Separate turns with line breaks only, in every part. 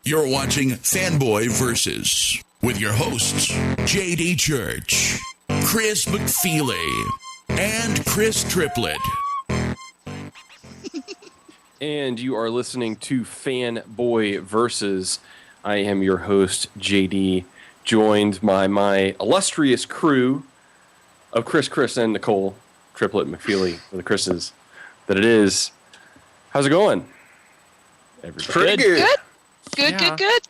You're watching Fanboy Versus with your hosts, J.D. Church, Chris McFeely, and Chris Triplett.
And you are listening to Fanboy Versus. I am your host, JD, joined by my illustrious crew of Chris, and Nicole, Triplet, McFeely, for the Chris's that it is. How's it going, everybody?
Pretty good. Good.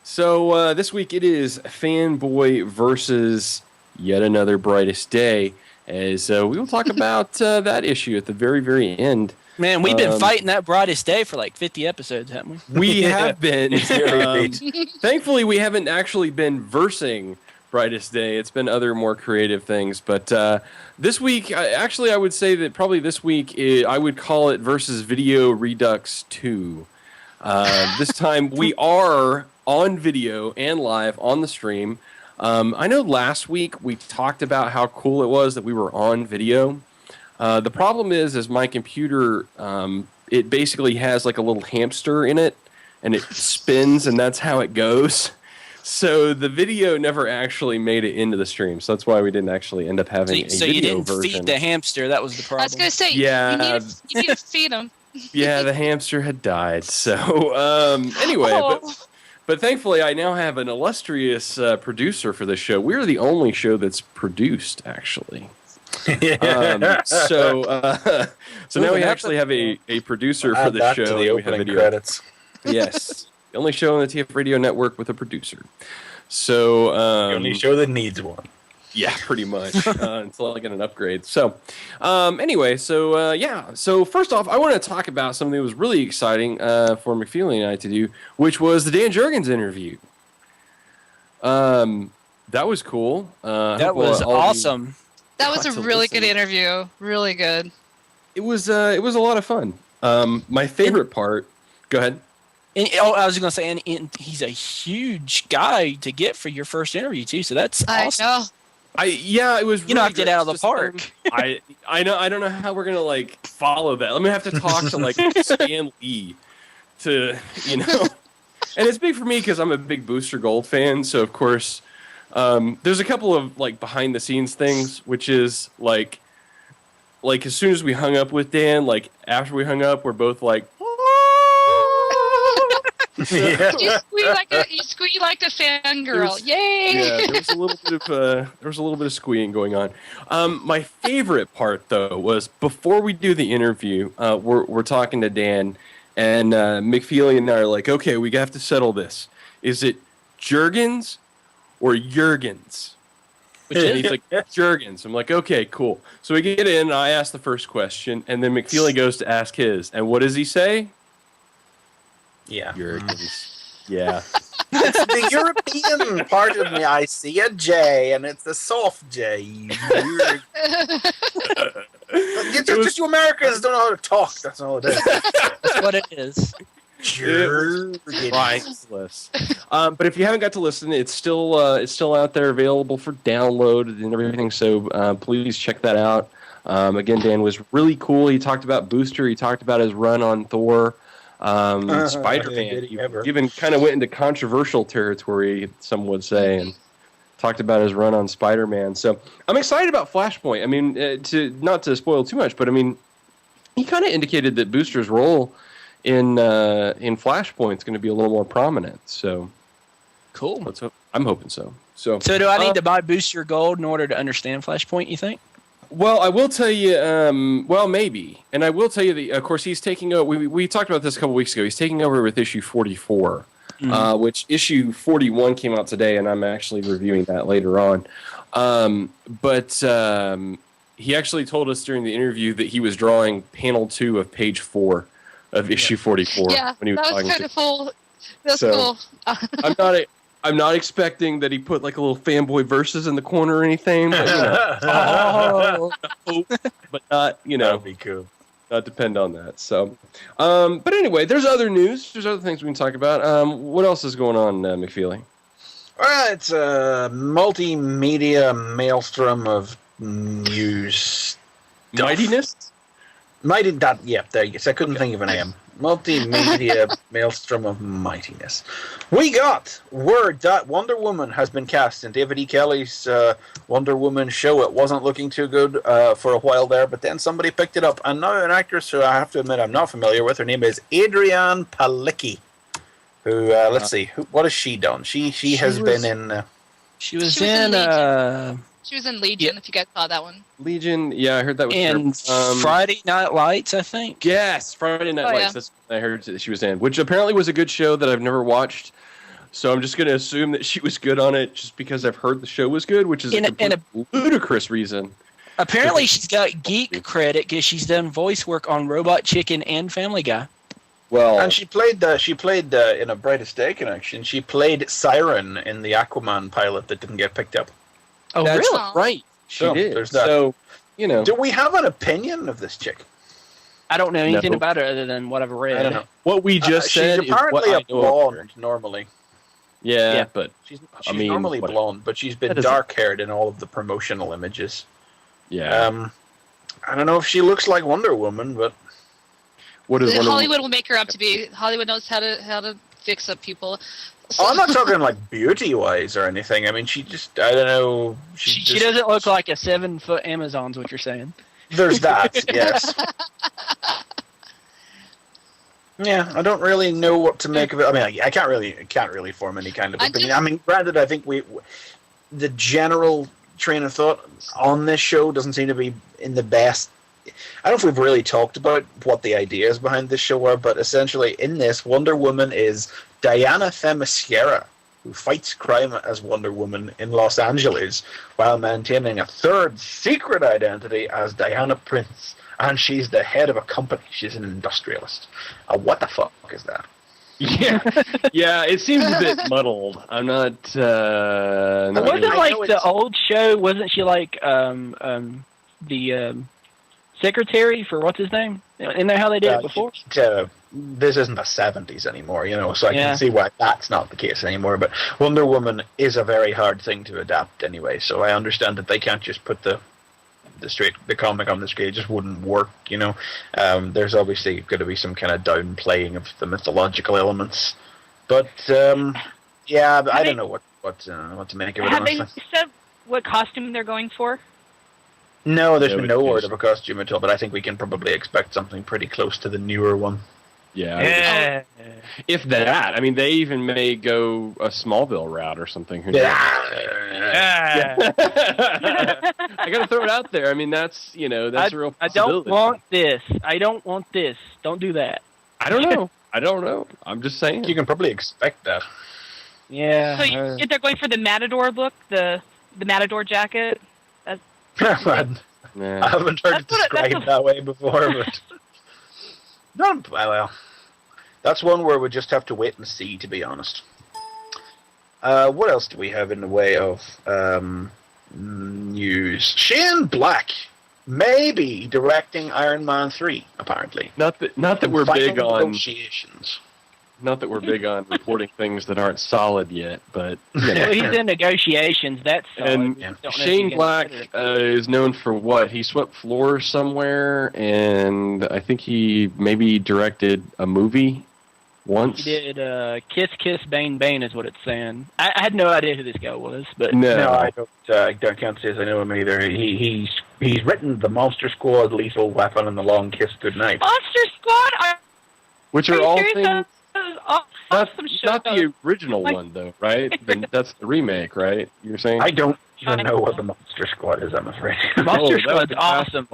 So this week it is Fanboy Versus yet another brightest day, as we will talk about that issue at the very, very end.
Man, we've been fighting that brightest day for like 50 episodes, haven't we?
We have been. Thankfully, we haven't actually been versing Brightest Day. It's been other more creative things. But this week, I would say that probably this week, I would call it Versus Video Redux 2. This time, we are on video and live on the stream. I know last week we talked about how cool it was that we were on video. The problem is my computer, it basically has like a little hamster in it, and it spins, and that's how it goes. So the video never actually made it into the stream, so that's why we didn't actually end up having a video version. So you didn't
feed the hamster, that was the problem.
I was going to say,
yeah,
you need to feed him.
Yeah, the hamster had died, so anyway, but thankfully I now have an illustrious producer for this show. We're the only show that's produced, actually. So now we actually have a producer for the show.
To the opening credits.
Yes, the only show on the TF Radio Network with a producer. So
the only show that needs one.
Yeah, pretty much until I get an upgrade. So anyway, so first off, I want to talk about something that was really exciting for McFeely and I to do, which was the Dan Jurgens interview. That was cool.
That was awesome.
That was a really good interview. Really good.
It was a lot of fun. My favorite part. Go ahead.
I was going to say, and he's a huge guy to get for your first interview too. So that's awesome.
It was.
You knocked it out of the park.
I know. I don't know how we're gonna follow that. I'm gonna have to talk to Stan Lee to and it's big for me because I'm a big Booster Gold fan. So of course. There's a couple of behind the scenes things, which is like as soon as we hung up with Dan, after we hung up, we're both like,
yeah. You squeak like a fangirl. Yay!
Yeah, there was a little bit of squealing going on. My favorite part though was before we do the interview, we're talking to Dan, and McFeely and I are like, okay, we have to settle this. Is it Jurgens or Jurgens? He's like, Jurgens. I'm like, okay, cool. So we get in, and I ask the first question, and then McFeely goes to ask his. And what does he say?
Yeah.
Jurgens. Yeah.
It's the European part of me. I see a J, and it's the soft J. Just you Americans don't know how to talk. That's all it is.
That's what it is.
Priceless. But if you haven't got to listen, it's still out there available for download and everything. So please check that out. Again, Dan was really cool. He talked about Booster. He talked about his run on Thor, Spider-Man. He even kind of went into controversial territory, some would say, and talked about his run on Spider-Man. So I'm excited about Flashpoint. I mean, not to spoil too much, but I mean, he kind of indicated that Booster's role in Flashpoint's going to be a little more prominent. So
cool.
I'm hoping so. So
do I need to buy Booster Gold in order to understand Flashpoint, you think?
Well, I will tell you, maybe. And I will tell you that, of course, he's taking over. We talked about this a couple weeks ago. He's taking over with issue 44, which issue 41 came out today, and I'm actually reviewing that later on. But he actually told us during the interview that he was drawing panel 2 of page 4 of issue 44.
Yeah,
when he was
that was kind of cool. That's cool.
I'm not expecting that he put a little Fanboy Versus in the corner or anything. But, but not,
That'd be cool.
Not depend on that. So, but anyway, there's other news. There's other things we can talk about. What else is going on, McFeely?
Well, it's a multimedia maelstrom of news.
Mightiness?
Mighty. That. Yeah. There you go. So I couldn't think of an M. Multimedia maelstrom of mightiness. We got word that Wonder Woman has been cast in David E. Kelly's Wonder Woman show. It wasn't looking too good for a while there, but then somebody picked it up. And now an actress who I have to admit I'm not familiar with. Her name is Adrienne Palicki. Who, let's see, what has she done? She has been in...
She was
She was in
in
She was in Legion, if you guys saw that one.
Legion, yeah, I heard that was
and Friday Night Lights, I think.
Yes, Friday Night Lights.
Yeah.
That's what I heard that she was in, which apparently was a good show that I've never watched. So I'm just going to assume that she was good on it just because I've heard the show was good, which is a ludicrous reason.
Apparently, she's got geek credit because she's done voice work on Robot Chicken and Family Guy.
Well,
And she played in a Brightest Day connection. She played Siren in the Aquaman pilot that didn't get picked up.
Oh,
that's
really?
right. She
So,
did.
there's that.
So, you know.
Do we have an opinion of this chick?
I don't know anything
No.
about her other than what I've read.
I don't know.
What we just said
she's
is what
apparently
I
a
know of her.
blonde normally.
Yeah, but
She's
I mean,
normally
what-
blonde, but she's been
that doesn't-
dark-haired in all of the promotional images.
yeah.
I don't know if she looks like Wonder Woman, but
What is
Hollywood will make her up to be. Hollywood knows how to fix up people. So,
I'm not talking like beauty-wise or anything. I mean, she just, I don't know.
She doesn't look like a 7-foot Amazon's what you're saying.
There's that, yes. Yeah, I don't really know what to make of it. I mean, I can't really form any kind of opinion. I mean, granted, I think the general train of thought on this show doesn't seem to be in the best. I don't know if we've really talked about what the ideas behind this show are, but essentially in this, Wonder Woman is Diana Themyscira, who fights crime as Wonder Woman in Los Angeles while maintaining a third secret identity as Diana Prince. And she's the head of a company. She's an industrialist. What the fuck is that?
Yeah, it seems a bit muddled. I'm not. Not
Wasn't
really-
like the old show? Wasn't she like the secretary for what's his name? Isn't that how they did it before?
This isn't the 70s anymore, so I
Yeah.
can see why that's not the case anymore. But Wonder Woman is a very hard thing to adapt anyway, so I understand that they can't just put the comic on the screen. It just wouldn't work, There's obviously going to be some kind of downplaying of the mythological elements, but I don't know what to make of it.
Have they
Honestly.
said what costume they're going for?
No, there's
No
been no word
indication.
of a costume at all, but I think we can probably expect something pretty close to the newer one.
Yeah. If that, I mean, they even may go a Smallville route or something. Who knows?
Yeah.
I gotta throw it out there. I mean, that's a real
I don't
possibility.
want this. I don't want this. Don't do that.
I don't know. I'm just saying.
You can probably expect that.
Yeah.
So they're going for the Matador look, the Matador jacket.
I
Nah.
haven't heard it
That's what- that's
described that way before, but no, well, that's one where we just have to wait and see, to be honest. What else do we have in the way of news? Shane Black may be directing Iron Man 3, apparently.
Not that we're
Final
big on.
negotiations.
Not that we're big on reporting things that aren't solid yet, but
Well, he's in negotiations. That's solid.
And
Don't know if
Shane
you can
Black
consider it.
is known for what? He swept floors somewhere, and I think he maybe directed a movie once.
He did Kiss Kiss Bane Bane is what it's saying. I had no idea who this guy was, but
No, I can't say as I know him either. He's written The Monster Squad, Lethal Weapon, and The Long Kiss Goodnight.
Monster Squad.
Which
Are
are
you
all
serious?
things.
Awesome show.
Not the original
Like-
one, though, right? That's the remake, right? You're saying?
I don't even know what The Monster Squad is, I'm afraid.
Monster
that
Squad's
was
awesome.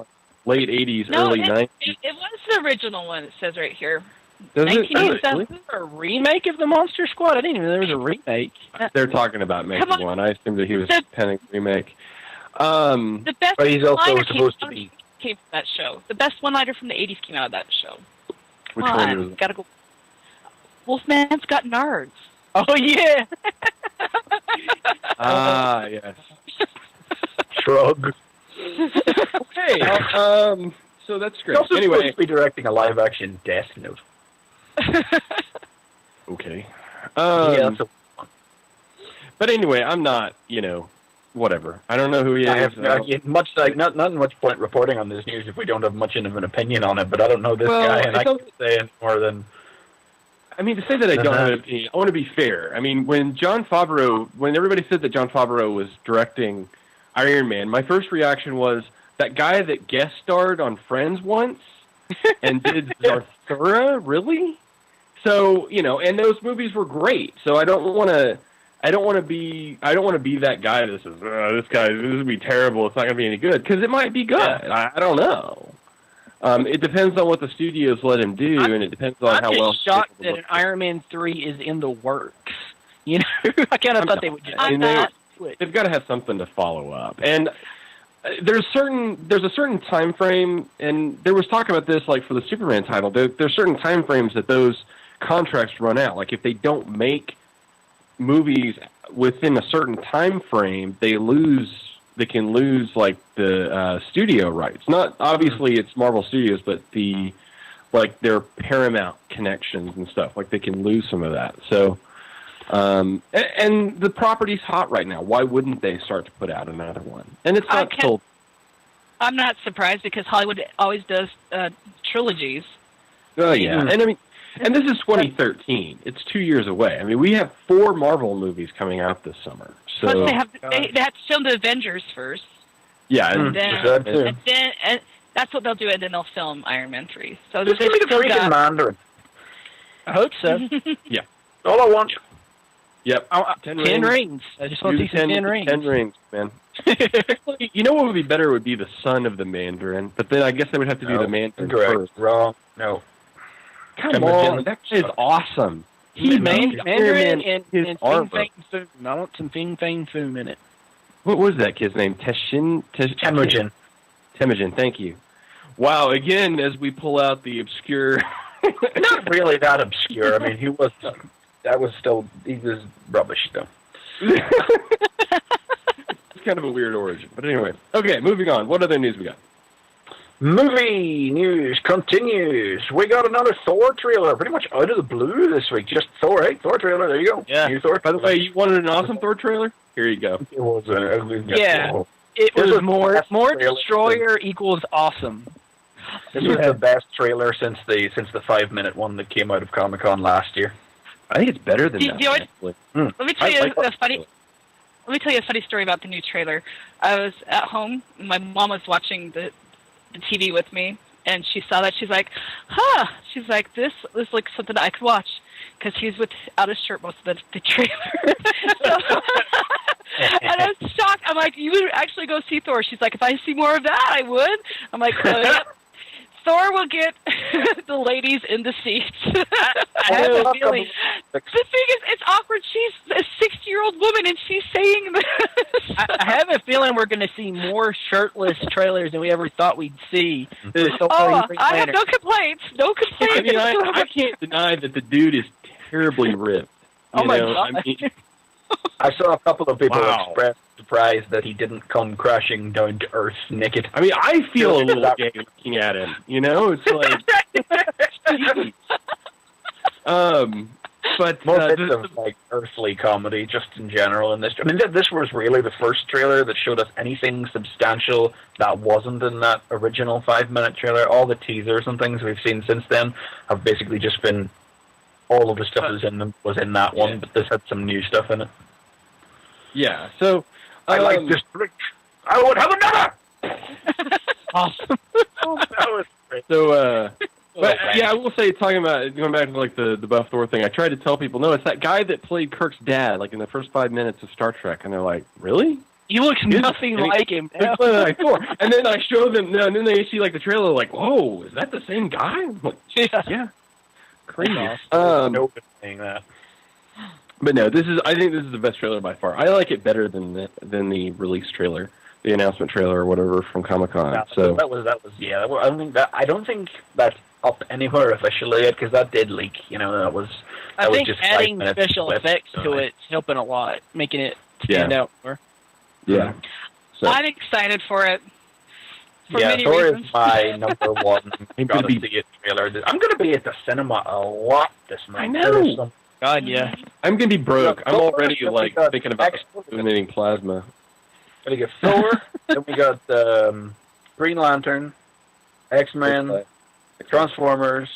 late 80s,
No,
early 90s.
it was the original one. It says right here.
Does it?
1987.
Really?
A remake of the Monster Squad? I didn't even know there was a remake.
They're talking about making
Come on.
one. I assumed that he was
The-
penning remake.
The best
But he's also
one-liner
supposed to be...
came from that show. The best one-liner from the 80s came out of that show.
Which
Come
one
on,
was it?
gotta go. Wolfman's got nards.
Oh yeah.
Ah, yes.
Shrug.
Okay. So that's
He's
great.
also supposed
Anyway.
to be directing a live-action Death Note.
Okay.
Yeah, so
But anyway, I'm not, whatever. I don't know who he is.
I have much not much point reporting on this news if we don't have much of an opinion on it. But I don't know this guy, and I can't say any more than.
I mean, to say that I don't have an opinion, I want to be fair. I mean, when everybody said that Jon Favreau was directing Iron Man, my first reaction was that guy that guest starred on Friends once and did Zathura, really? So, and those movies were great. So I don't want to be that guy that says, this would be terrible. It's not going to be any good, because it might be good.
Yeah.
I don't know. It depends on what the studios let him do, and it depends on how well.
I'm shocked that an Iron Man 3 is in the works. I kind of thought they would just.
They've got to have something to follow up, and there's a certain time frame, and there was talk about this, like for the Superman title. There's certain time frames that those contracts run out. Like if they don't make movies within a certain time frame, they can lose like the studio rights. Not obviously it's Marvel Studios, but their Paramount connections and stuff. Like they can lose some of that. So, and the property's hot right now. Why wouldn't they start to put out another one? And it's not sold.
I'm not surprised because Hollywood always does trilogies.
Oh yeah, and I mean. And this is 2013. It's 2 years away. I mean, we have 4 Marvel movies coming out this summer. So
plus they have to film the Avengers first.
Yeah,
and that's what they'll do, and then they'll film Iron Man 3. So
just give me the freaking Mandarin.
I hope so.
Yeah.
All I want.
Yep.
10 rings. I just want to see some 10 rings.
10 rings, man. You know what would be better would be the son of the Mandarin, but then I guess they would have to do the Mandarin first.
Wrong. No.
Come on, that is awesome.
He Mandarin and Fing Fang Foom. I want some Fing Fang Foom in it.
What was that kid's name? Temujin. Temujin, thank you. Wow, again, as we pull out the obscure...
Not really that obscure. I mean, he was rubbish, though.
It's kind of a weird origin. But anyway, okay, moving on. What other news we got?
Movie news continues. We got another Thor trailer, pretty much out of the blue this week. Just Thor, hey, Thor trailer. There you go.
Yeah.
New Thor.
By the way, you wanted an awesome Thor trailer? Here you go.
It was.
It was more Destroyer equals awesome.
This was the best trailer since the 5-minute one that came out of Comic-Con last year.
I think it's better than that.
Let me tell you a funny story about the new trailer. I was at home. My mom was watching the TV with me, and she saw that. She's like, she's like, this looks something I could watch, because he's without his shirt most of the trailer. And I was shocked. I'm like, you would actually go see Thor? She's like, if I see more of that, I would. I'm like, yep. Thor will get the ladies in the seats. I have a feeling. The thing is, it's awkward. She's a 60-year-old woman, and she's saying this.
I have a feeling we're going to see more shirtless trailers than we ever thought we'd see.
I have no complaints. No complaints.
I mean, I can't deny that the dude is terribly ripped.
Oh my God.
I mean,
I saw a couple of people express surprise that he didn't come crashing down to Earth naked.
I mean, I feel a little gay looking at him. It's like... But
more bits of like earthly comedy, just in general. In this, I mean, this was really the first trailer that showed us anything substantial that wasn't in that original 5-minute trailer. All the teasers and things we've seen since then have basically just been all of the stuff that was in that one, but this had some new stuff in it.
Yeah, so
I like this trick. I would have another.
Awesome.
That was great.
So, but yeah, I will say, going back to like the Buff Thor thing, I tried to tell people, no, it's that guy that played Kirk's dad, like in the first 5 minutes of Star Trek, and they're like, really?
He looks nothing like him.
Like Thor. And then I show them, and then they see like the trailer, like, whoa, is that the same guy? I'm like, yeah. Crazy.
Nobody's saying that.
But no, I think this is the best trailer by far. I like it better than the release trailer, the announcement trailer or whatever from Comic-Con.
Yeah,
so
that was I don't think that's up anywhere officially yet, because that did leak. That was.
I think
just
adding special effects to it's helping a lot, making it stand out more.
Yeah. So.
I'm excited for it. For
yeah,
many
Thor
reasons.
is my number one. Gotta see it trailer. I'm going to be at the cinema a lot this month.
I know.
God, yeah.
I'm going to be broke. I'm already like thinking about donating plasma.
Then we got Thor. Then we got Green Lantern, X-Men, Transformers,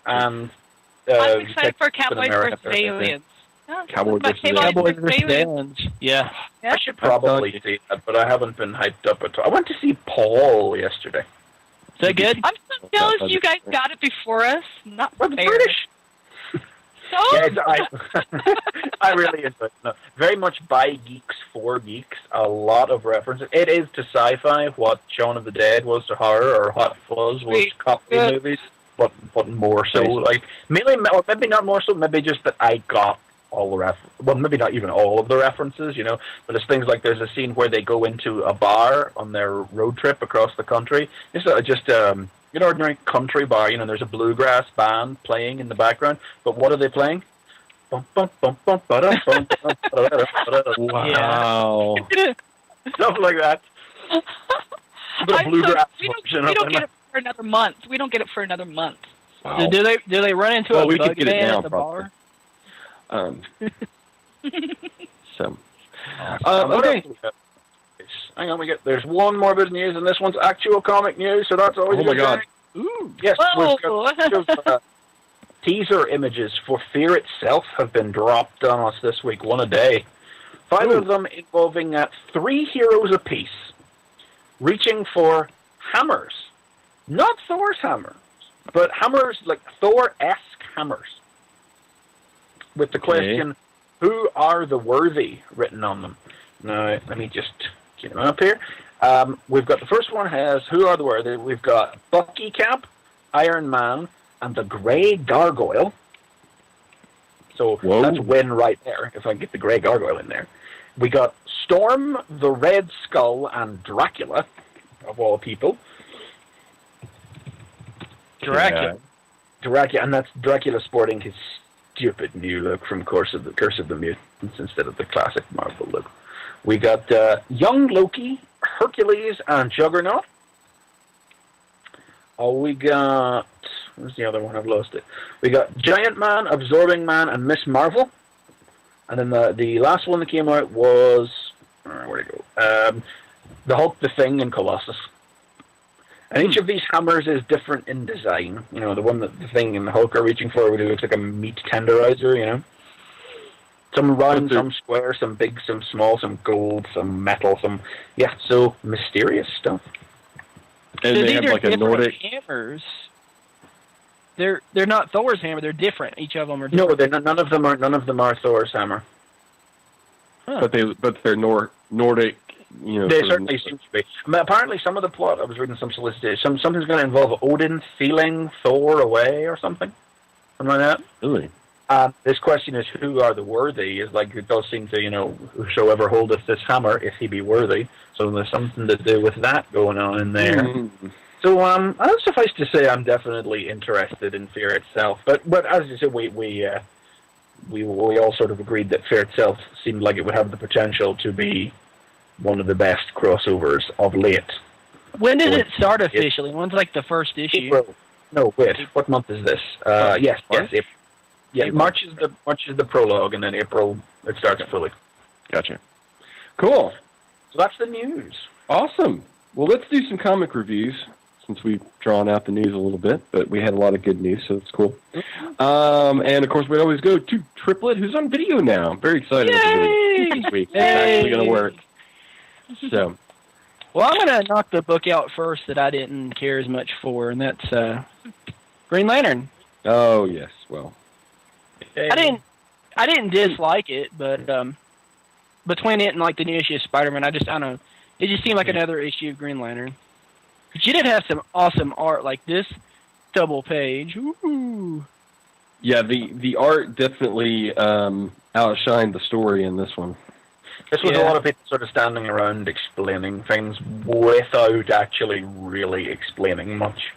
and
I'm excited for
Captain
Cowboys
America.
versus Aliens.
Cowboys versus
Cowboys versus Aliens. Yeah.
I should probably see that, but I haven't been hyped up at all. I went to see Paul yesterday.
Is that good?
I'm so jealous you guys got it before us. Not
Well,
fair.
the British.
So
I really enjoy it. No, very much by geeks for geeks. A lot of references. It is to sci-fi what Shaun of the Dead was to horror, or Hot Fuzz was to comedy movies, but more so. Like maybe not more so. Maybe just that I got all the well, maybe not even all of the references, you know. But it's things like there's a scene where they go into a bar on their road trip across the country. It's just an ordinary country bar, you know. There's a bluegrass band playing in the background, but what are they playing? Wow. Stuff like that. But a bluegrass version
we don't get it for another month. We don't get it for another month.
Wow.
Do they run into a
we
bug
could get it
man
now,
at the
probably.
bar?
So,
okay. Hang on, there's one more bit of news, and this one's actual comic news, so that's always.
Oh my god!
Ooh.
Yes,
Whoa.
we've got teaser images for Fear itself have been dropped on us this week, one a day. 5 of them involving 3 heroes apiece, reaching for hammers, not Thor's hammers, but hammers like Thor-esque hammers. With the question, who are the worthy written on them? Now, let me just get them up here. We've got the first one has who are the worthy. We've got Bucky Cap, Iron Man, and the Grey Gargoyle. So that's a win right there, if I can get the Grey Gargoyle in there. We got Storm, the Red Skull, and Dracula, of all people.
Dracula.
Dracula, and that's Dracula sporting his stupid new look from Curse of the Mutants instead of the classic Marvel look. We got young Loki, Hercules, and Juggernaut. Oh, we got... Where's the other one? I've lost it. We got Giant Man, Absorbing Man, and Miss Marvel. And then the last one that came out was... where'd it go? The Hulk, the Thing, and Colossus. And each of these hammers is different in design. You know, the one that the Thing and the Hulk are reaching for really looks like a meat tenderizer, you know? Some round, some square, some big, some small, some gold, some metal, some... Yeah, so mysterious stuff.
And
So
they
these
have
are
like a
different
Nordic...
hammers. They're not Thor's hammer. They're different. Each of them are
No,
different.
they're not, none of them are Thor's hammer.
Huh.
But they're Nordic, you know...
They
sort of-
certainly seem to be. I mean, apparently some of the plot, I was reading some solicitation, something's going to involve Odin stealing Thor away or something. Something like that.
Really?
This question is, who are the worthy? Is like, it does seem to, you know, whosoever holdeth this hammer, if he be worthy. So there's something to do with that going on in there.
Mm-hmm.
So, I'll suffice to say I'm definitely interested in Fear itself. But as you said, we all sort of agreed that Fear itself seemed like it would have the potential to be one of the best crossovers of late.
When did it start officially? When's like the first issue?
April. No, wait. What month is this? Yes, April. Yeah,
April.
March is the prologue, and then April it starts fully.
Gotcha. Cool.
So that's the news.
Awesome. Well, let's do some comic reviews since we've drawn out the news a little bit, but we had a lot of good news, so it's cool. And, of course, we always go to Triplet, who's on video now. I'm very excited about the video this week. It's actually going to work. So,
Well, I'm going to knock the book out first that I didn't care as much for, and that's Green Lantern.
oh, yes, well.
I didn't dislike it, but between it and like the new issue of Spider-Man, I don't know. It just seemed like another issue of Green Lantern. But you did have some awesome art, like this double page. Ooh.
Yeah, the art definitely outshined the story in this one.
This was a lot of people sort of standing around explaining things without actually really explaining much.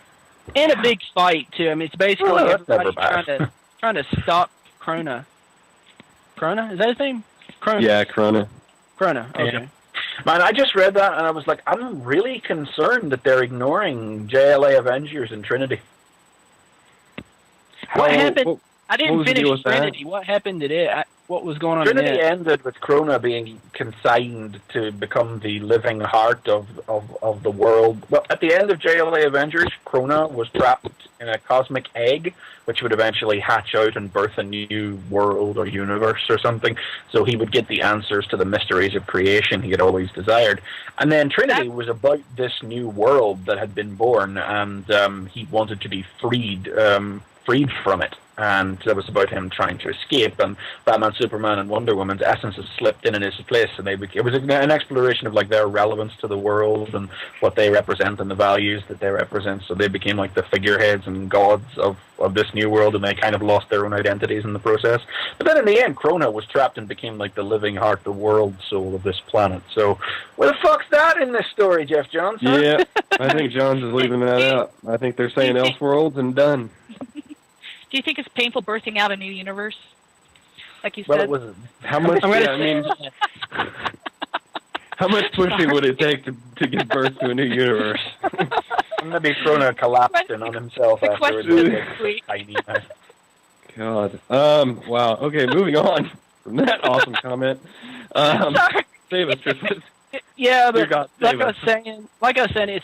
And a big fight too. I mean, it's basically
that's never
everybody
bad.
trying to stop Krona. Krona, is that his name? Krona.
Yeah, Corona.
Krona. Okay.
Yeah. Man, I just read that and I was like, I'm really concerned that they're ignoring JLA Avengers and Trinity.
What happened? I
what
didn't
was the deal
finish
with that?
Trinity. What happened to it? what was going on.
Trinity ended with Krona being consigned to become the living heart of the world. Well, at the end of JLA Avengers, Krona was trapped in a cosmic egg, which would eventually hatch out and birth a new world or universe or something. So he would get the answers to the mysteries of creation he had always desired. And then Trinity was about this new world that had been born, and he wanted to be freed from it. And that was about him trying to escape, and Batman, Superman, and Wonder Woman's essences slipped in his place, and it was an exploration of like their relevance to the world and what they represent and the values that they represent. So they became like the figureheads and gods of this new world, and they kind of lost their own identities in the process. But then in the end, Krona was trapped and became like the living heart, the world soul of this planet. So where the fuck's that in this story, Jeff Johns? Huh?
Yeah, I think Johns is leaving that out. I think they're saying Elseworlds and done.
Do you think it's painful birthing out a new universe? Like you
Well,
said?
it was
How much? How much pushing would it take to give birth to a new universe?
maybe Krona collapsed in on himself
The
afterwards.
question is sweet.
God. Wow. Okay, moving on from that awesome comment.
Sorry.
Save us, Tristan.
Yeah, but
God,
like I was saying,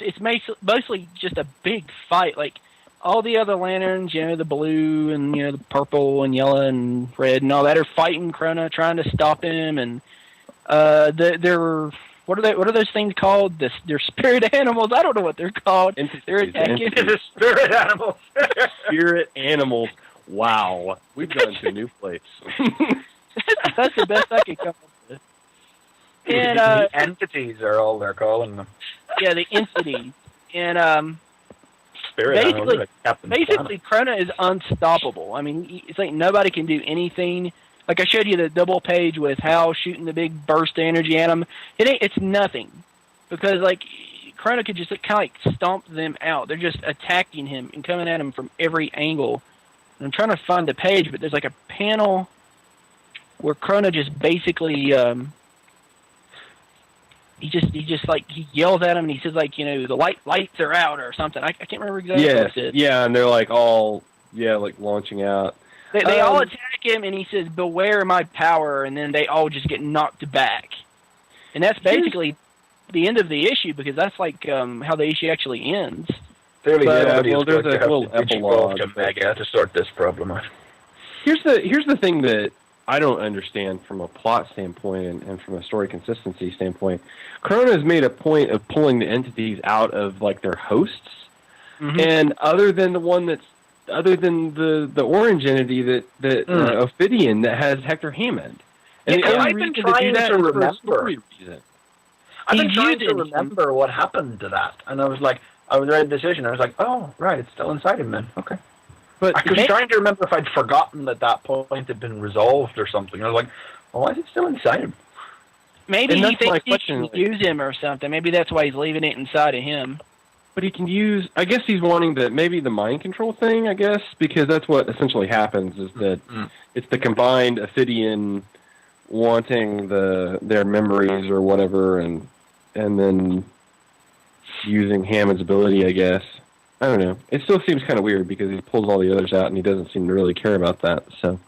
it's mostly just a big fight. Like all the other lanterns, the blue and the purple and yellow and red and all that are fighting Krona, trying to stop him. And they're what are those things called? They're spirit animals. I don't know what they're called. They're attacking.
The spirit animals.
Spirit animals. Wow, we've gone to a new place.
That's the best I could come up with. And
the entities are all they're calling them.
Yeah, the entities. And basically, Krona is unstoppable. I mean, it's like nobody can do anything. Like I showed you the double page with Hal shooting the big burst of energy at him. It's nothing because like Krona could just kind of like stomp them out. They're just attacking him and coming at him from every angle. And I'm trying to find the page, but there's like a panel where Krona just basically he yells at him and he says like the lights are out or something. I can't remember exactly what it said.
Yeah, and they're like all like launching out.
They all attack him and he says beware my power, and then they all just get knocked back. And that's basically the end of the issue because that's like how the issue actually ends.
Clearly,
there's a little epilogue
to sort this problem out.
Here's the thing that I don't understand from a plot standpoint and from a story consistency standpoint. Krona has made a point of pulling the entities out of like their hosts, and other than the orange entity that Ophidian that has Hector Hammond. And
I've been trying to remember. I've been trying to remember what happened to that, and I read the decision. I was like, oh right, it's still inside him then. Okay. But I was trying to remember if I'd forgotten that point had been resolved or something. I was like, well, why is it still inside him?
Maybe he thinks he can use him or something. Maybe that's why he's leaving it inside of him.
But he can use... I guess he's wanting maybe the mind control thing, I guess, because that's what essentially happens, is that it's the combined Ophidian wanting their memories or whatever, and then using Hammond's ability, I guess. I don't know. It still seems kind of weird because he pulls all the others out and he doesn't seem to really care about that. So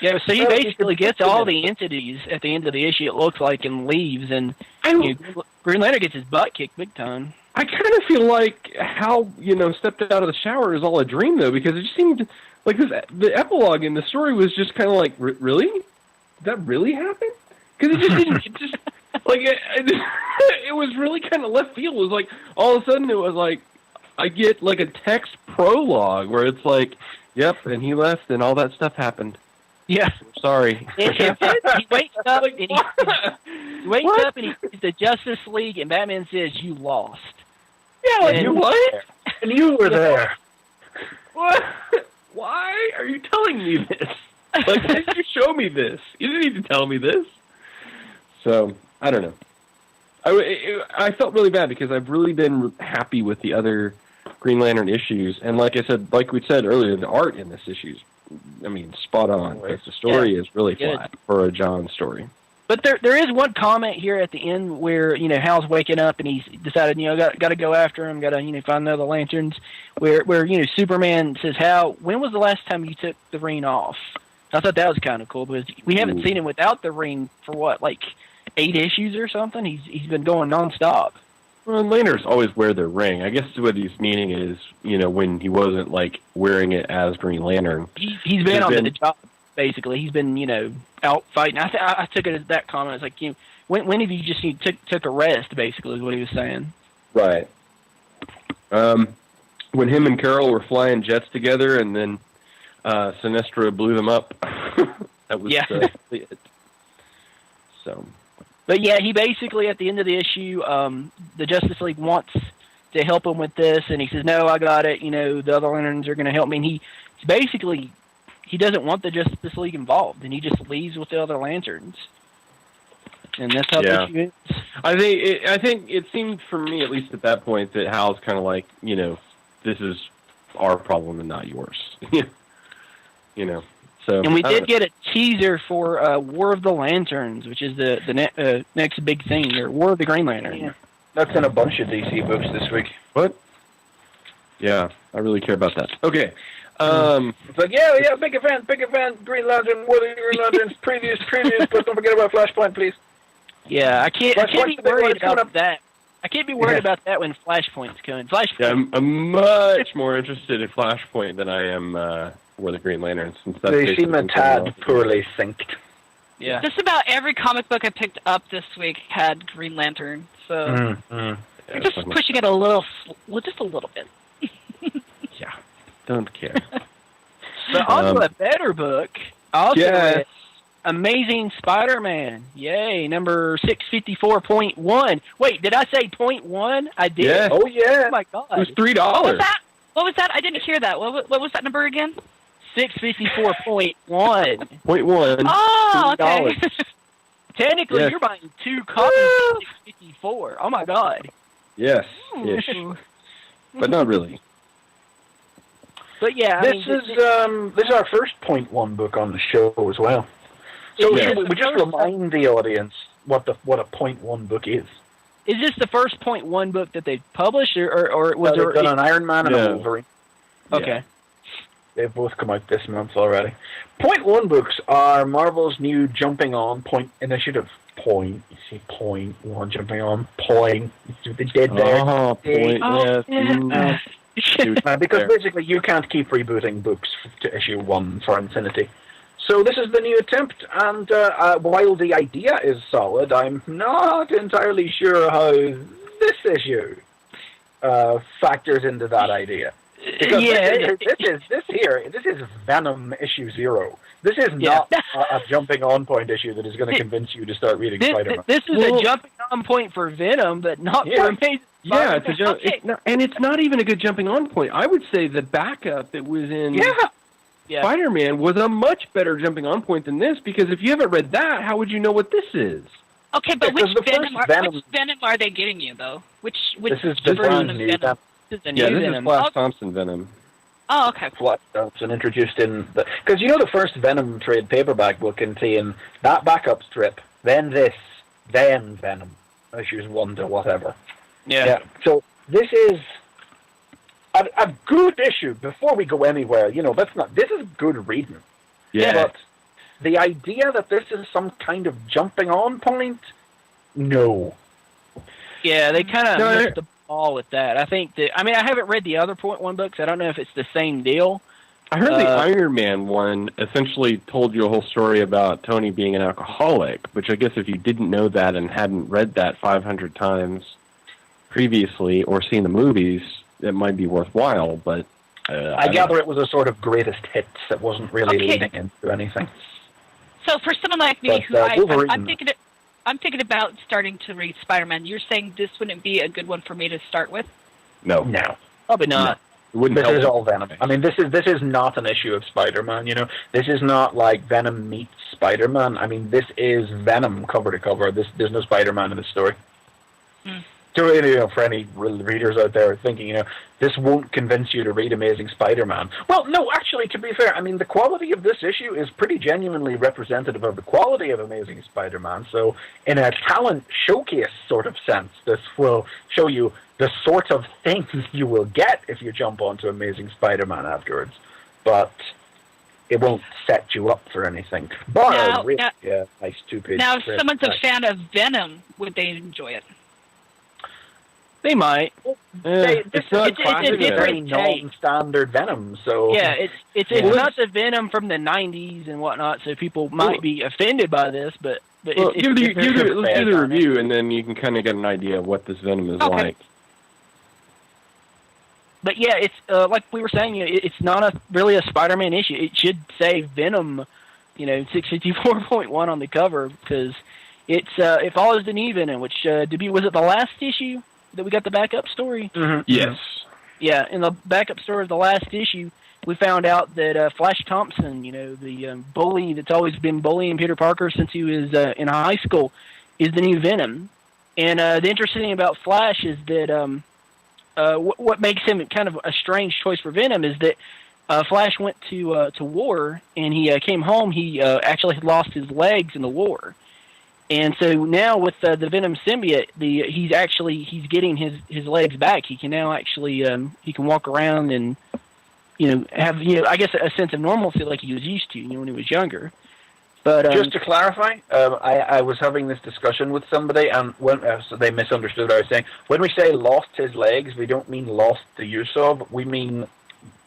yeah, so he basically gets all the entities at the end of the issue, it looks like, and leaves. And Green Lantern gets his butt kicked big time.
I kind of feel like Hal, stepped out of the shower is all a dream, though, because it just seemed like the epilogue in the story was just kind of like, really? Did that really happen? Because it just didn't. It just it was really kind of left field. It was like all of a sudden it was like. I get like a text prologue where it's like, yep, and he left and all that stuff happened.
Yeah.
Sorry.
He wakes up and he sees the Justice League and Batman says, you lost.
Yeah, like, you what?
And you were there.
What? Why are you telling me this? Like, why did you show me this? You didn't need to tell me this. So, I don't know. I felt really bad because I've really been happy with the other Green Lantern issues, and like we said earlier, the art in this issue is, spot on. The story is really flat for a John story.
But there is one comment here at the end where Hal's waking up and he's decided got to go after him, got to find the other lanterns. Where Superman says, Hal, when was the last time you took the ring off? I thought that was kind of cool because we haven't seen him without the ring for what, like 8 issues or something. He's been going nonstop.
Well, lanterns always wear their ring. I guess what he's meaning is, when he wasn't like wearing it as Green Lantern.
He's been on the job basically. He's been out fighting. I took it as that comment. It's like when have you just took a rest? Basically, is what he was saying.
Right. When him and Carol were flying jets together, and then Sinestro blew them up. That was it. So.
But yeah, he basically, at the end of the issue, the Justice League wants to help him with this, and he says, no, I got it, the other Lanterns are going to help me, and he doesn't want the Justice League involved, and he just leaves with the other Lanterns. And that's how the issue is. I think it seemed, for me, at least at that point, that Hal's kind of like, this is our problem and not yours. So, and we did get a teaser for War of the Lanterns, which is the next big thing, or War of the Green Lantern.
Yeah. That's in a bunch of DC books this week.
What? Yeah, I really care about that. Okay.
It's like, big event, Green Lantern, War of the Green Lanterns, previous, but don't forget about Flashpoint, please.
Yeah, I can't be worried about that. I can't be worried about that when Flashpoint's coming.
Yeah, I'm much more interested in Flashpoint than I am War of the Green Lanterns. Since
they seem a tad poorly synced.
Yeah.
Just about every comic book I picked up this week had Green Lantern, so they're just pushing it just a little bit.
Yeah, don't care.
But on to a better book. Also, Amazing Spider-Man. Yay, number 654.1. Wait, did I say .1? I did.
Yeah.
Oh, yeah. Oh, my God.
It was $3.
What was that? I didn't hear that. What was that number again?
654.1.
.1.
Oh, okay.
Technically, you're buying 2 copies of 654. Oh, my God.
Yes. Ish. But not really.
But yeah,
this is our first .1 book on the show as well. So should we just remind the audience what a .1 book is?
Is this the first .1 book that they published, or was there
an Iron Man and a Wolverine?
Okay.
Yeah. They've both come out this month already. .1 books are Marvel's new jumping on point initiative. You see .1 jumping on point. They did there.
Oh, point. Yes.
Because basically you can't keep rebooting books to issue 1 for infinity. So this is the new attempt, and while the idea is solid, I'm not entirely sure how this issue factors into that idea. Because this is Venom issue 0. This is not a jumping on point issue that is going to convince you to start reading Spider-Man.
This is a jumping on point for Venom, but not for Amazing Spider-Man.
And it's not even a good jumping on point. I would say the backup that was in Spider-Man was a much better jumping on point than this, because if you haven't read that, how would you know what this is?
Okay, but which Venom are they getting you, though? Which
this is the
version of Venom?
This is
Flash Thompson Venom.
Oh, okay.
Flash Thompson introduced in... Because the first Venom trade paperback will contain that backup strip, then this, then Venom, issues 1 to whatever.
Yeah.
So this is a good issue. Before we go anywhere, this is good reading.
Yeah.
But the idea that this is some kind of jumping on point, no.
Yeah, they kind of missed the ball with that. I think I haven't read the other .1 books. I don't know if it's the same deal.
I heard the Iron Man one essentially told you a whole story about Tony being an alcoholic, which I guess if you didn't know that and hadn't read that 500 times previously or seen the movies, it might be worthwhile, but...
I gather it was a sort of greatest hits that wasn't really leading into anything.
So for someone like me, who I'm thinking about starting to read Spider-Man, you're saying this wouldn't be a good one for me to start with?
No.
Probably not.
This is all Venom. I mean, this is not an issue of Spider-Man, This is not like Venom meets Spider-Man. I mean, this is Venom cover to cover. There's no Spider-Man in this story. So, for any readers out there thinking, this won't convince you to read Amazing Spider-Man. Well, no, actually, to be fair, I mean, the quality of this issue is pretty genuinely representative of the quality of Amazing Spider-Man. So, in a talent showcase sort of sense, this will show you the sort of things you will get if you jump onto Amazing Spider-Man afterwards. But it won't set you up for anything. But nice 2-page.
Now, if
script,
someone's a fan of Venom, would they enjoy it?
They might.
It's not
it's a different
non-standard Venom. So
yeah, it's not the Venom from the '90s and whatnot. So people might be offended by this, but
let's do the review, and then you can kind of get an idea of what this Venom is like.
But yeah, it's like we were saying, it's not really a Spider-Man issue. It should say Venom, 654.1 on the cover, because it follows the new Venom, which was it the last issue that we got the backup story?
Mm-hmm. Yes.
Yeah, in the backup story of the last issue, we found out that Flash Thompson, the bully that's always been bullying Peter Parker since he was in high school, is the new Venom. And the interesting thing about Flash is that what makes him kind of a strange choice for Venom is that Flash went to war, and he came home. He actually had lost his legs in the war. And so now with the Venom symbiote, he's getting his legs back. He can now actually he can walk around and have I guess a sense of normalcy like he was used to when he was younger. But
just to clarify, I was having this discussion with somebody, and so they misunderstood what I was saying. When we say lost his legs, we don't mean lost the use of. We mean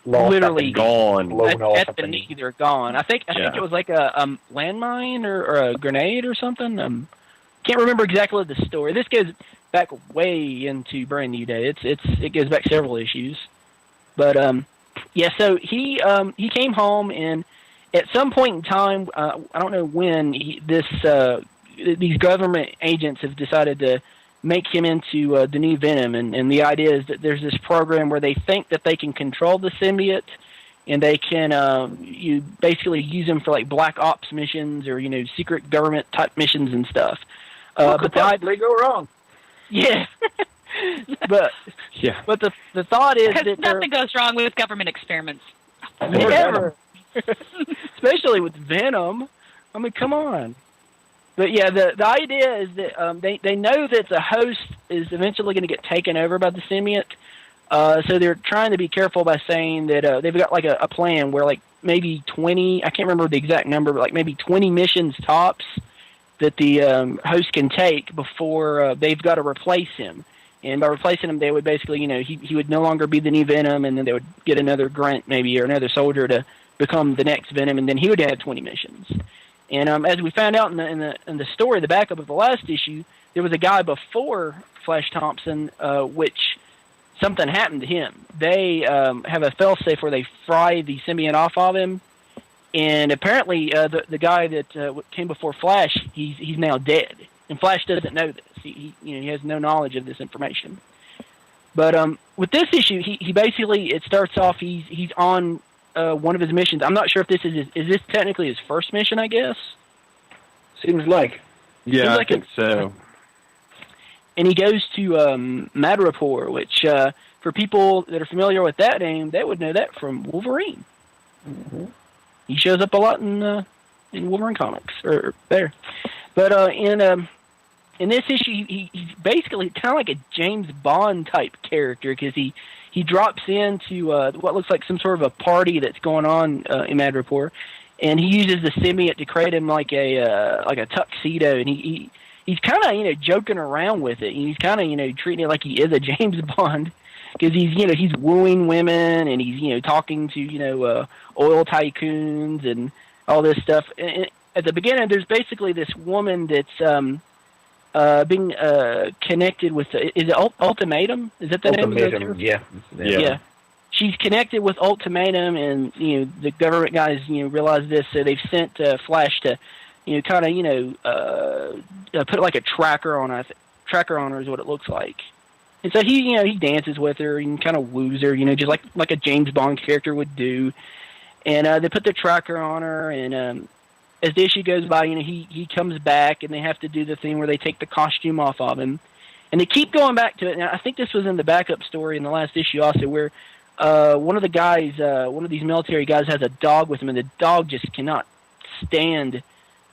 lost
literally
gone,
blown off
at the knee. They're gone. I think it was like a landmine or a grenade or something. Can't remember exactly the story. This goes back way into Brand New Day. It goes back several issues. But so he came home, and at some point in time, I don't know when, these government agents have decided to make him into the new Venom, and the idea is that there's this program where they think that they can control the symbiote, and they can you basically use him for like black ops missions or secret government type missions and stuff.
What could possibly go wrong?
Yeah. But the thought is that
nothing goes wrong with government experiments.
Never. Especially with Venom. I mean, come on. But yeah, the idea is that they know that the host is eventually going to get taken over by the symbiote. So they're trying to be careful by saying that they've got like a plan where like maybe 20, I can't remember the exact number, but like maybe 20 missions tops that the host can take before they've got to replace him. And by replacing him, they would basically, he would no longer be the new Venom, and then they would get another grunt maybe or another soldier to become the next Venom, and then he would have 20 missions. And as we found out in the story, the backup of the last issue, there was a guy before Flash Thompson, which something happened to him. They have a failsafe where they fry the symbiote off of him, and apparently the guy that came before Flash, he's now dead. And Flash doesn't know this. He has no knowledge of this information. But with this issue, he basically, it starts off, he's on one of his missions. I'm not sure if this is this technically his first mission, I guess?
Seems like.
Yeah, I think so.
And he goes to Madripoor, which for people that are familiar with that name, they would know that from Wolverine. Mm-hmm. He shows up a lot in Wolverine comics, or there. But in this issue, he's basically kind of like a James Bond type character, because he drops into what looks like some sort of a party that's going on in Madripoor, and he uses the symbiote to create him like a tuxedo, and he's kind of joking around with it, and he's kind of treating it like he is a James Bond, because he's wooing women, and he's talking to oil tycoons and all this stuff. And at the beginning, there's basically this woman that's being connected with. Is it Ultimatum? Is that the name?
Ultimatum, yeah.
She's connected with Ultimatum, and the government guys realize this, so they've sent Flash to put like a tracker on her. Tracker on her is what it looks like. And so he dances with her and kind of woos her, just like a James Bond character would do. And they put the tracker on her, and as the issue goes by, he comes back, and they have to do the thing where they take the costume off of him. And they keep going back to it. Now, I think this was in the backup story in the last issue also, where one of the guys, one of these military guys has a dog with him, and the dog just cannot stand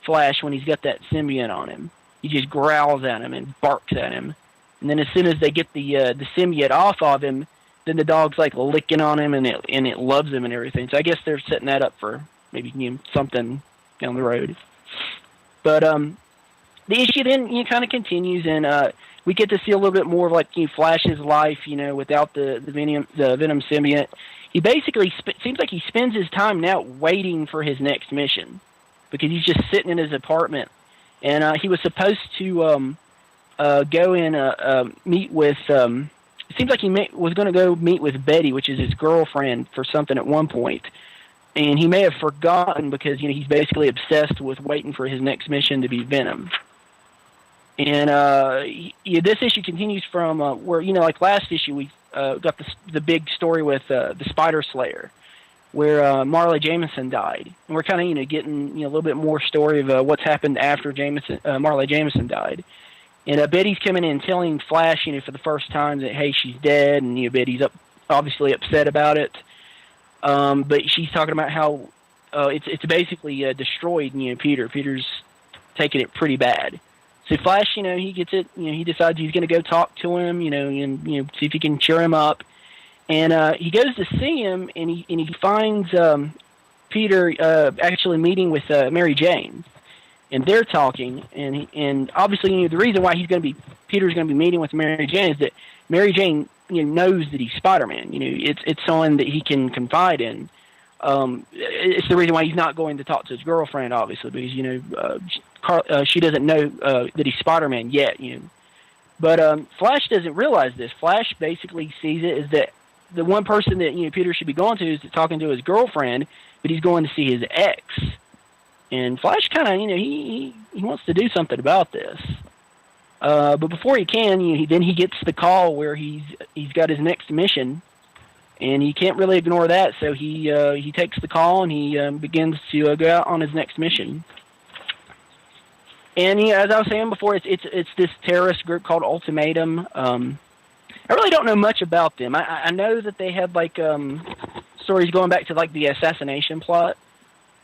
Flash when he's got that symbiote on him. He just growls at him and barks at him. And then as soon as they get the symbiote off of him, then the dog's like licking on him, and it loves him and everything. So I guess they're setting that up for maybe something down the road. But the issue then kind of continues, and we get to see a little bit more of like Flash's life, without the Venom symbiote. He basically seems like he spends his time now waiting for his next mission, because he's just sitting in his apartment, and he was supposed to go and meet with. It seems like he was going to go meet with Betty, which is his girlfriend, for something at one point. And he may have forgotten because, he's basically obsessed with waiting for his next mission to be Venom. And this issue continues from where, like last issue, we got the big story with the Spider Slayer, where Marley Jameson died. And we're kind of, getting a little bit more story of what's happened after Marley Jameson died. And Betty's coming in telling Flash, for the first time that, hey, she's dead, and Betty's obviously upset about it. But she's talking about how it's basically destroyed, Peter. Peter's taking it pretty bad. So Flash, he gets it. He decides he's going to go talk to him, and see if he can cheer him up. And he goes to see him, and he finds Peter actually meeting with Mary Jane. And they're talking, and obviously, the reason why Peter's going to be meeting with Mary Jane is that Mary Jane, knows that he's Spider-Man. It's someone that he can confide in. It's the reason why he's not going to talk to his girlfriend, obviously, because she doesn't know that he's Spider-Man yet. But Flash doesn't realize this. Flash basically sees it as that the one person that Peter should be going to is talking to his girlfriend, but he's going to see his ex. And Flash kind of, he wants to do something about this. But before he can, then he gets the call where he's got his next mission, and he can't really ignore that. So he takes the call and he begins to go out on his next mission. And as I was saying before, it's this terrorist group called Ultimatum. I really don't know much about them. I know that they had like stories going back to like the assassination plot.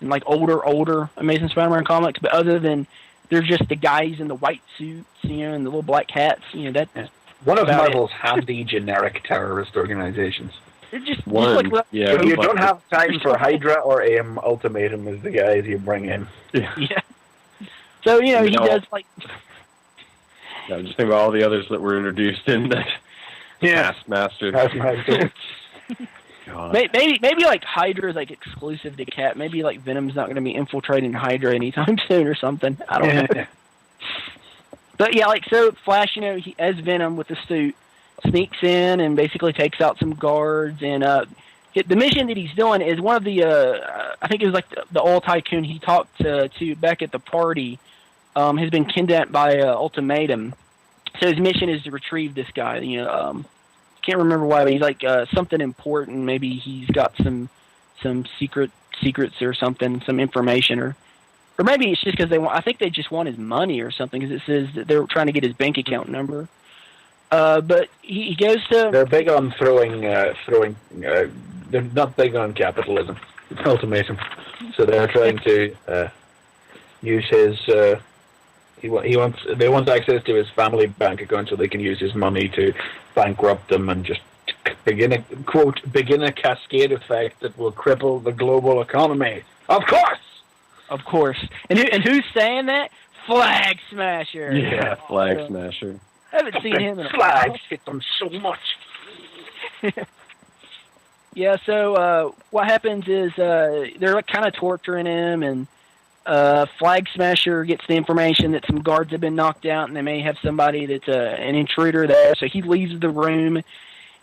And like older Amazing Spider-Man comics, but other than they're just the guys in the white suits, and the little black hats, that's
one of Marvel's handy generic terrorist organizations.
They're just
One,
If you don't have time for Hydra or Ultimatum is the guys you bring in.
Yeah. So he does like.
No, just think about all the others that were introduced in that. Taskmaster. Maybe like Hydra is like exclusive to Cap. Maybe like Venom's not going to be infiltrating Hydra anytime soon or something. I don't know. But yeah, like so Flash, he as Venom with the suit sneaks in and basically takes out some guards. And the mission that he's doing is one of the I think it was like the oil tycoon he talked to back at the party has been kidnapped by Ultimatum. So his mission is to retrieve this guy. Can't remember why, but he's like something important. Maybe he's got some secrets or something, some information, or maybe it's just because I think they just want his money or something, because it says that they're trying to get his bank account number. But he goes to. They're
big on throwing. They're not big on capitalism. Ultimatum. So they're trying to use his. They want access to his family bank account so they can use his money to bankrupt them and just begin a cascade effect that will cripple the global economy. Of course. And who's saying that? Flag Smasher.
Yeah, Flag Smasher.
I haven't seen him in a
while.
Flags
hit them so much.
Yeah. So what happens is they're like kind of torturing him, and Flag Smasher gets the information that some guards have been knocked out, and they may have somebody that's an intruder there. So he leaves the room,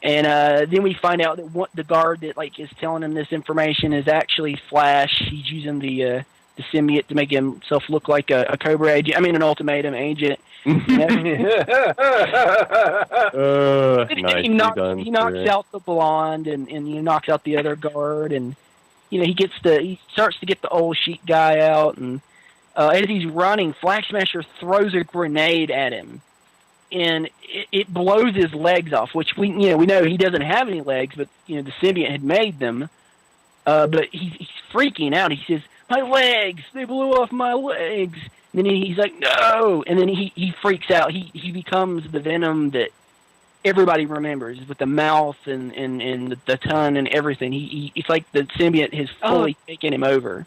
and then we find out that the guard that like is telling him this information is actually Flash. He's using the symbiote to make himself look like a Cobra agent. I mean, an Ultimatum agent. He knocks out the blonde, and he knocks out the other guard, and. He starts to get the old Sheik guy out, and as he's running, Flag Smasher throws a grenade at him, and it blows his legs off. Which we know he doesn't have any legs, but the symbiote had made them. But he's freaking out. He says, "My legs! They blew off my legs!" And then he's like, "No!" And then he freaks out. He becomes the Venom that everybody remembers, with the mouth and the tongue and everything. It's like the symbiote has fully taken him over.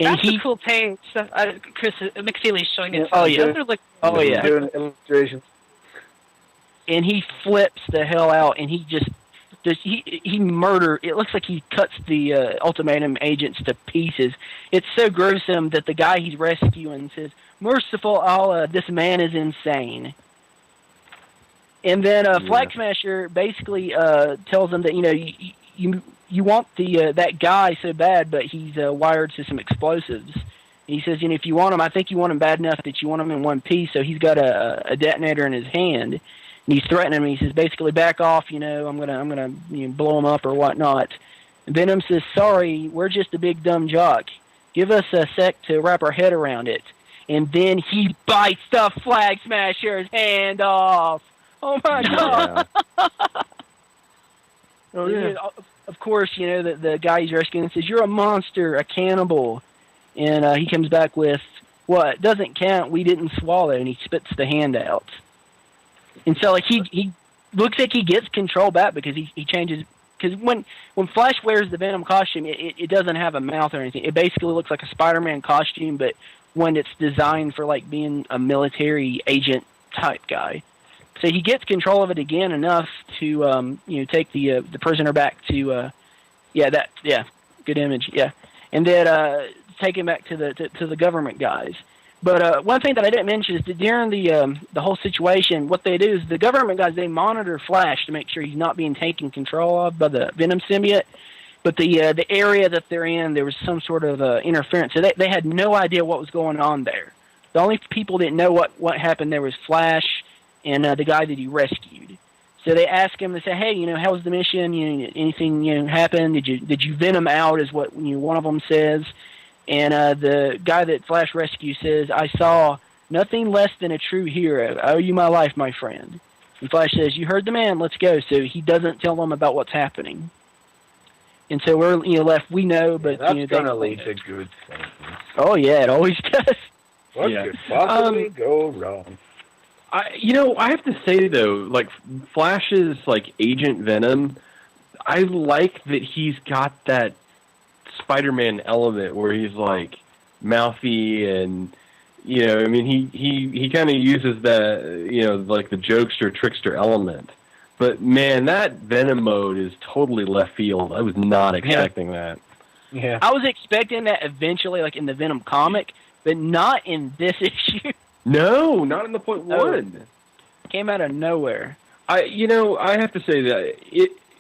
That's a cool page. So, Chris McFeely's showing it.
Oh, yeah.
Those are
Doing
illustrations.
And he flips the hell out, and he murder. It looks like he cuts the ultimatum agents to pieces. It's so gruesome that the guy he's rescuing says, "Merciful Allah, this man is insane." And then Flag Smasher basically tells him that you want that guy so bad, but he's wired to some explosives. And he says, if you want him, I think you want him bad enough that you want him in one piece. So he's got a detonator in his hand, and he's threatening him. He says, basically, back off. I'm gonna blow him up or whatnot. And Venom says, sorry, we're just a big dumb jock. Give us a sec to wrap our head around it. And then he bites the Flag Smasher's hand off. Oh my God! Oh yeah. Of course, the guy he's rescuing says, "You're a monster, a cannibal," and he comes back with, "What? Doesn't count. We didn't swallow," and he spits the hand out. And so, he looks like he gets control back because he changes. Because when Flash wears the Venom costume, it doesn't have a mouth or anything. It basically looks like a Spider-Man costume, but when it's designed for being a military agent type guy. So he gets control of it again enough to take the prisoner back to good image, and then take him back to the government guys. But one thing that I didn't mention is that during the whole situation, what they do is the government guys, they monitor Flash to make sure he's not being taken control of by the Venom symbiote. But the area that they're in, there was some sort of interference, so they had no idea what was going on there. The only people that didn't know what happened there was Flash and the guy that he rescued. So they asked him, they say, hey, how was the mission? Anything, happened? Did you venom out, is what one of them says. And the guy that Flash rescued says, I saw nothing less than a true hero. I owe you my life, my friend. And Flash says, you heard the man, let's go. So he doesn't tell them about what's happening. And so we're left, we know, but
that's going to lead to good things.
Oh, yeah, it always does.
What could possibly go wrong?
I have to say though, Flash's Agent Venom, I like that he's got that Spider-Man element where he's mouthy and he kind of uses the the jokester trickster element. But man, that Venom mode is totally left field. I was not expecting that.
Yeah, I was expecting that eventually, in the Venom comic, but not in this issue.
No, not in the .1.
Came out of nowhere.
I have to say that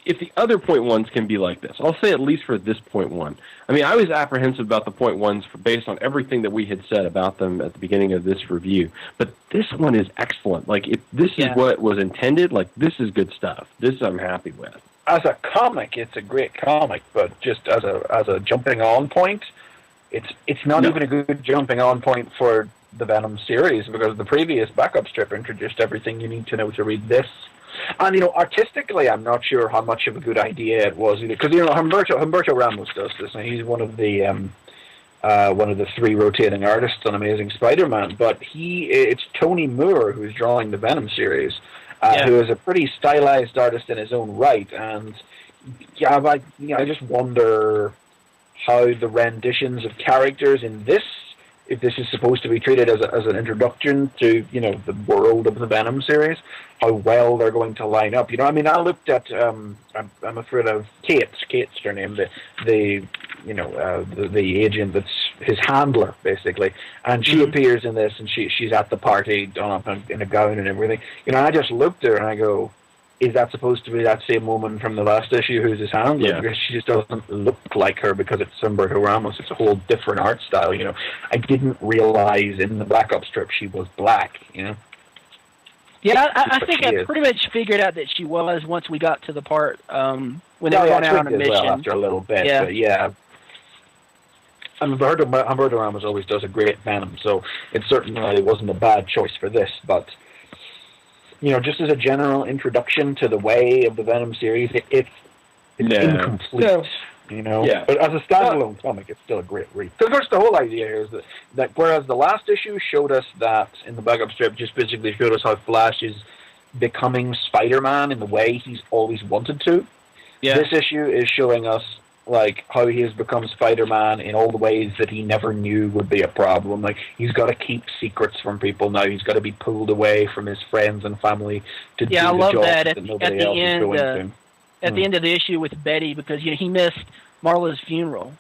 if the other .1s can be like this, I'll say at least for this .1. I mean, I was apprehensive about the .1s based on everything that we had said about them at the beginning of this review. But this one is excellent. If this is what was intended, this is good stuff. This I'm happy with.
As a comic, it's a great comic, but just as a jumping on point, it's not even a good jumping on point for the Venom series, because the previous backup strip introduced everything you need to know to read this. And artistically, I'm not sure how much of a good idea it was, because Humberto Ramos does this, and he's one of the 3 rotating artists on Amazing Spider-Man. But it's Tony Moore who's drawing the Venom series, who is a pretty stylized artist in his own right. And I just wonder how the renditions of characters in this, if this is supposed to be treated as an introduction to the world of the Venom series, how well they're going to line up. I looked at I'm afraid of Kate's her name, the agent that's his handler basically, and she appears in this, and she's at the party done up in a gown and everything. I just looked at her and I go, is that supposed to be that same woman from the last issue who's his handler? Yeah. Because she just doesn't look like her, because it's Humberto Ramos. It's a whole different art style, I didn't realize in the backup strip she was black, Yeah,
I think I pretty much figured out that she was once we got to the part when they were going out on a mission.
Well after a little bit, yeah. And Humberto Ramos always does a great Venom, so it certainly wasn't a bad choice for this, but just as a general introduction to the way of the Venom series, it's incomplete. But as a standalone comic, it's still a great read. Because the whole idea here is that whereas the last issue showed us that in the backup strip, just basically showed us how Flash is becoming Spider-Man in the way he's always wanted to. Yeah. This issue is showing us like how he has become Spider-Man in all the ways that he never knew would be a problem. Like, he's got to keep secrets from people now. He's got to be pulled away from his friends and family to do
I
the
love
job
that
nobody else is going to.
At the end of the issue with Betty, because he missed Marla's funeral.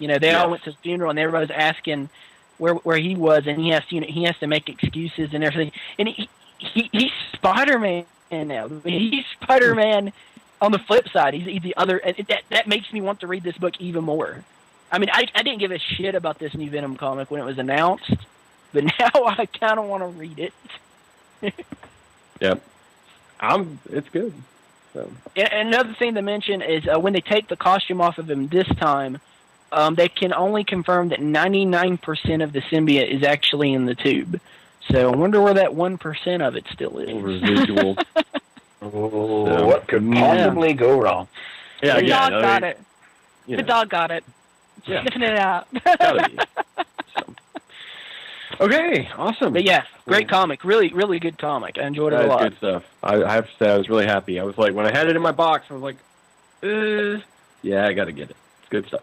They all went to his funeral, and everybody was asking where he was, and he has to make excuses and everything. And he's Spider-Man now. He's Spider-Man. On the flip side, he's the other, and that makes me want to read this book even more. I mean, I didn't give a shit about this new Venom comic when it was announced, but now I kind of want to read it.
Yep. It's good. So.
And another thing to mention is when they take the costume off of him this time, they can only confirm that 99% of the symbiote is actually in the tube. So I wonder where that 1% of it still is.
Residual.
Oh, what could possibly go wrong?
The dog got it. The dog got it.
Yeah.
Sniffing it out.
Gotta be. So. Okay, awesome.
But yeah, great comic. Really, really good comic. I enjoyed it a lot.
Good stuff. I have to say, I was really happy. I was like, when I had it in my box, I was like, yeah, I got to get it. Good stuff.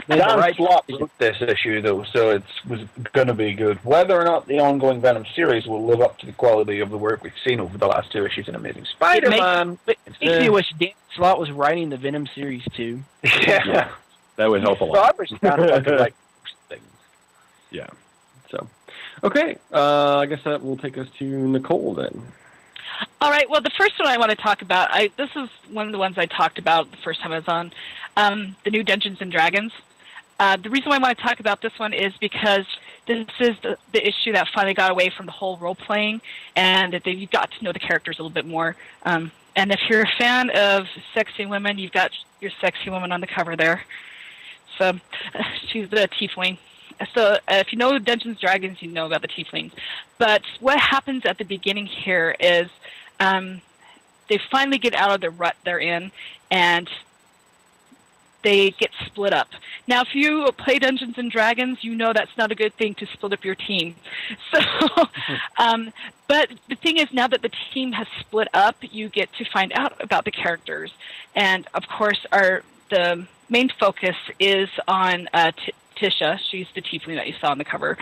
Dan Slott wrote this issue, though, so it was going to be good. Whether or not the ongoing Venom series will live up to the quality of the work we've seen over the last 2 issues in Amazing Spider-Man.
It makes me wish Dan Slott was writing the Venom series, too.
Yeah.
That would help a lot.
Things.
Yeah. So, okay. I guess that will take us to Nicole, then.
All right. Well, the first one I want to talk about, this is one of the ones I talked about the first time I was on, the new Dungeons and Dragons. The reason why I want to talk about this one is because this is the issue that finally got away from the whole role-playing, and that you got to know the characters a little bit more. And if you're a fan of sexy women, you've got your sexy woman on the cover there. So she's the tiefling. So if you know Dungeons and Dragons, you know about the tieflings. But what happens at the beginning here is they finally get out of the rut they're in, and they get split up. Now, if you play Dungeons and Dragons, you know that's not a good thing to split up your team. So, but the thing is, now that the team has split up, you get to find out about the characters. And, of course, the main focus is on Tisha. She's the tiefling that you saw on the cover.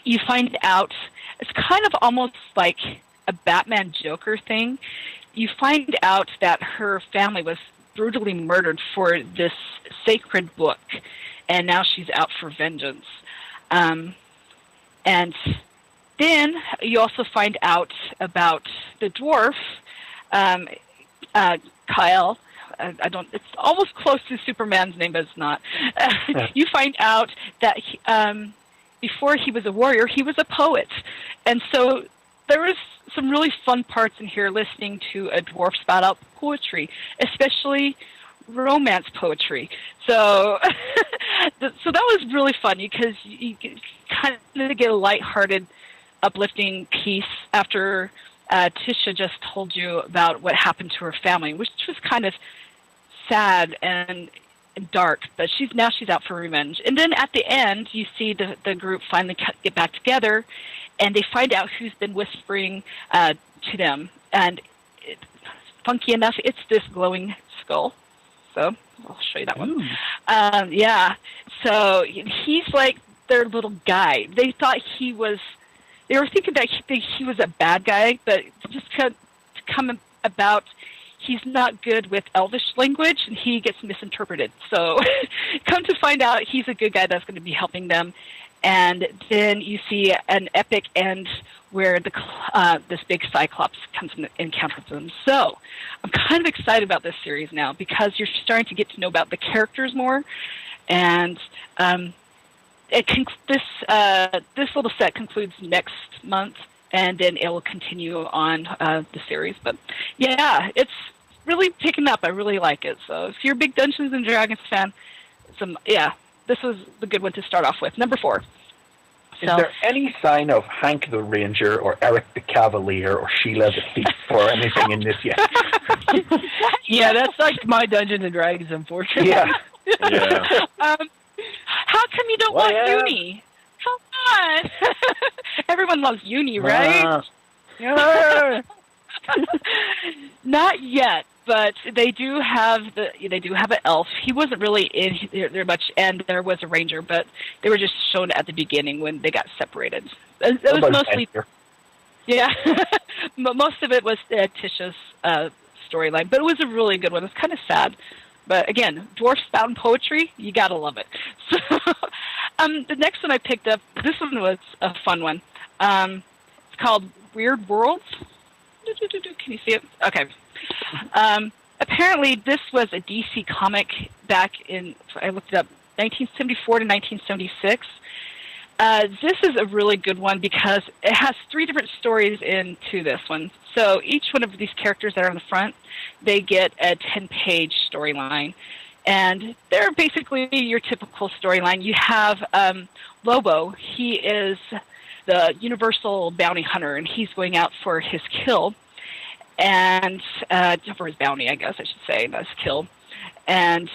You find out, it's kind of almost like a Batman Joker thing. You find out that her family was brutally murdered for this sacred book, and now she's out for vengeance. And then you also find out about the dwarf, Kyle. It's almost close to Superman's name, but it's not. You find out that before he was a warrior, he was a poet. And so there was some really fun parts in here listening to a dwarf spout out poetry, especially romance poetry. So so that was really fun because you kind of get a lighthearted, uplifting piece after Tisha just told you about what happened to her family, which was kind of sad and dark, but she's out for revenge. And then at the end, you see the group finally get back together, and they find out who's been whispering to them. And funky enough, it's this glowing skull. So I'll show you that one. Yeah. So he's like their little guy. They thought they were thinking that he was a bad guy, but just to come about, he's not good with Elvish language, and he gets misinterpreted. So come to find out, he's a good guy that's going to be helping them. And then you see an epic end where this big Cyclops comes and encounters them. So I'm kind of excited about this series now because you're starting to get to know about the characters more. And this little set concludes next month, and then it will continue on the series. But yeah, it's really picking up. I really like it. So if you're a big Dungeons and Dragons fan, this was the good one to start off with. Number 4.
Is there any sign of Hank the Ranger or Eric the Cavalier or Sheila the Thief or anything in this yet?
Yeah, that's like my Dungeons and Dragons, unfortunately.
Yeah.
How come you don't want Uni? Come on. Everyone loves Uni, right?
Yeah.
Not yet. But they do have an elf. He wasn't really in there much, and there was a ranger, but they were just shown at the beginning when they got separated. It was mostly, yeah, most of it was Tisha's storyline, but it was a really good one. It was kind of sad, but again, dwarf spouting poetry, you gotta love it. So, the next one I picked up, this one was a fun one. It's called Weird Worlds. Can you see it? Okay. Apparently, this was a DC comic back in, I looked it up, 1974 to 1976. This is a really good one because it has 3 different stories into this one. So each one of these characters that are on the front, they get a 10-page storyline. And they're basically your typical storyline. You have Lobo. He is the universal bounty hunter, and he's going out for his kill. And for his bounty, I guess I should say, not his kill. And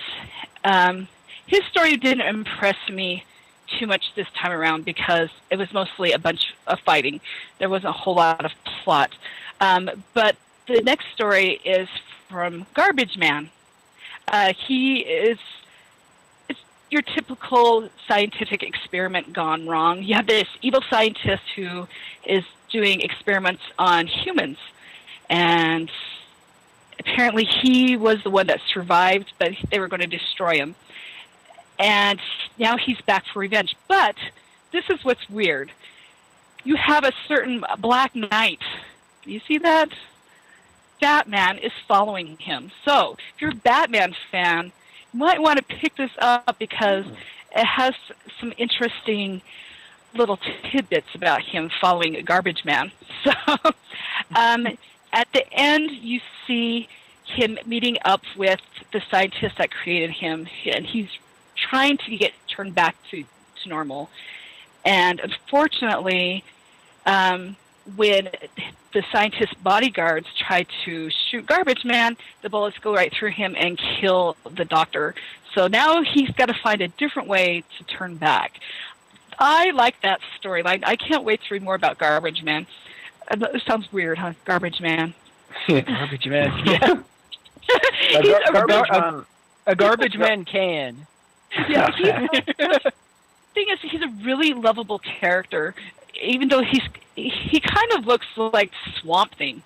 his story didn't impress me too much this time around because it was mostly a bunch of fighting. There wasn't a whole lot of plot. But the next story is from Garbage Man. He is your typical scientific experiment gone wrong. You have this evil scientist who is doing experiments on humans. And apparently he was the one that survived, but they were going to destroy him. And now he's back for revenge. But this is what's weird. You have a certain Black Knight. You see that? Batman is following him. So if you're a Batman fan, you might want to pick this up because it has some interesting little tidbits about him following a Garbage Man. So at the end, you see him meeting up with the scientist that created him, and he's trying to get turned back to normal. And unfortunately, when the scientist's bodyguards try to shoot Garbage Man, the bullets go right through him and kill the doctor. So now he's got to find a different way to turn back. I like that storyline. I can't wait to read more about Garbage Man. It sounds weird, huh? Garbage Man.
Garbage Man. Yeah. A garbage man can.
Yeah. Thing is, he's a really lovable character, even though he kind of looks like Swamp Thing.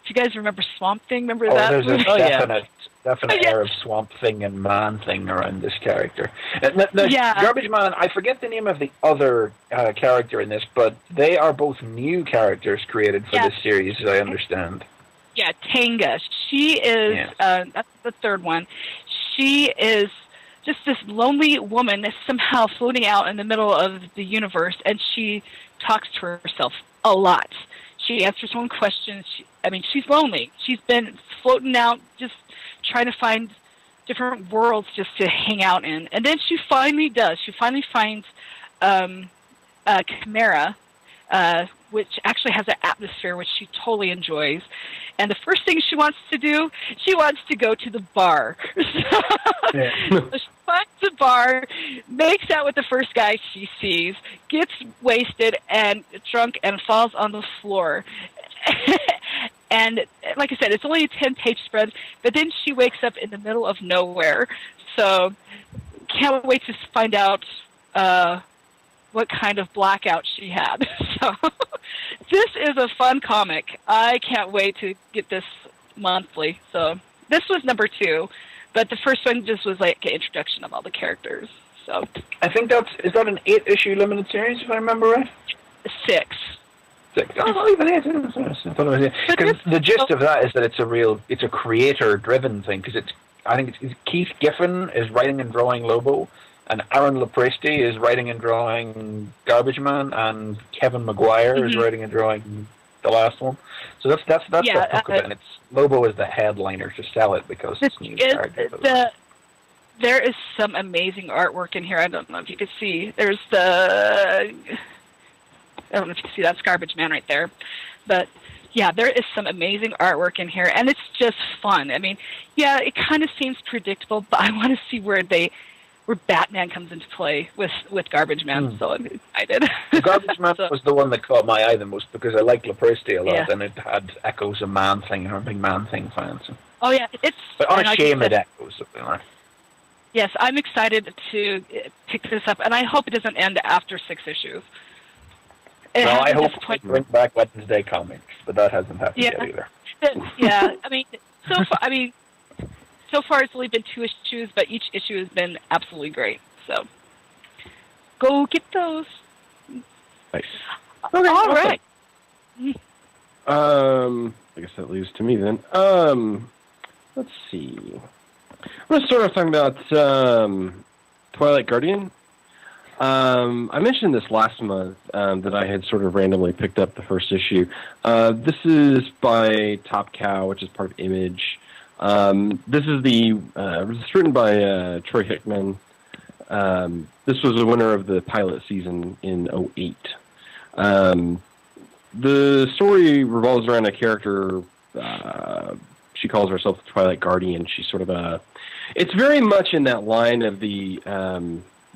If you guys remember Swamp Thing, remember that?
There's
movie?
a definite air of Swamp Thing and Man Thing around this character. Garbage Man, I forget the name of the other character in this, but they are both new characters created for this series, as I understand.
Yeah, Tanga. She is, that's the third one. She is just this lonely woman that's somehow floating out in the middle of the universe, and she talks to herself a lot. She answers her own questions. She's lonely. She's been floating out, just trying to find different worlds just to hang out in. And then she finally does. She finally finds Chimera, which actually has an atmosphere which she totally enjoys. And the first thing she wants to do, she wants to go to the bar. So she finds the bar, makes out with the first guy she sees, gets wasted and drunk and falls on the floor. And like I said, it's only a 10-page spread, but then she wakes up in the middle of nowhere. So can't wait to find out what kind of blackout she had. So this is a fun comic. I can't wait to get this monthly. So this was number 2, but the first one just was like an introduction of all the characters. So
I think is that an 8-issue limited series, if I remember right?
6.
Oh, not even 8. Because the gist of that is that it's a creator-driven thing. Because I think it's Keith Giffen is writing and drawing Lobo, and Aaron Lopresti is writing and drawing Garbage Man, and Kevin Maguire is writing and drawing the last one. So that's the hook of it. And Lobo is the headliner to sell it because it's new character.
There is some amazing artwork in here. I don't know if you could see. There's I don't know if you can see that's Garbage Man right there. But, yeah, there is some amazing artwork in here, and it's just fun. I mean, yeah, it kind of seems predictable, but I want to see where they Batman comes into play with Garbage Man. So I'm excited.
Garbage Man was the one that caught my eye the most because I like Lopresti a lot,
Yeah.
and it had echoes of Man Thing, and I'm a big Man Thing fan. So.
Oh yeah,
But unashamed echoes.
Yes, I'm excited to pick this up, and I hope it doesn't end after 6 issues.
Well, I hope we bring back Wednesday comics, but that hasn't happened yet either.
Yeah, so far it's only been 2 issues, but each issue has been absolutely great. So, go get those.
Nice.
Okay, all right.
I guess that leaves to me then. Let's see. I'm going to start off talking about Twilight Guardian. I mentioned this last month that I had sort of randomly picked up the first issue. This is by Top Cow, which is part of Image. This is it's written by Troy Hickman. This was the winner of the pilot season in 2008. The story revolves around a character. She calls herself the Twilight Guardian. She's sort of it's very much in that line of the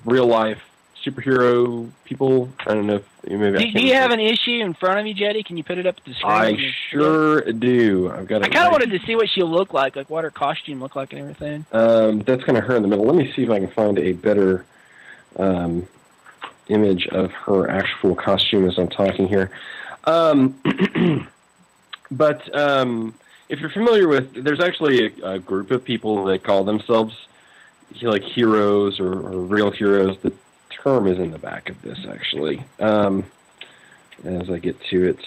real life superhero people. I don't know if maybe.
Do you have an issue in front of you, Jetty? Can you put it up at the screen?
I sure do. I've got.
I kind of wanted to see what she looked like what her costume looked like, and everything.
That's kind of her in the middle. Let me see if I can find a better image of her actual costume as I'm talking here. But if you're familiar with, there's actually a group of people that call themselves like heroes or real heroes. The term is in the back of this, actually. As I get to it.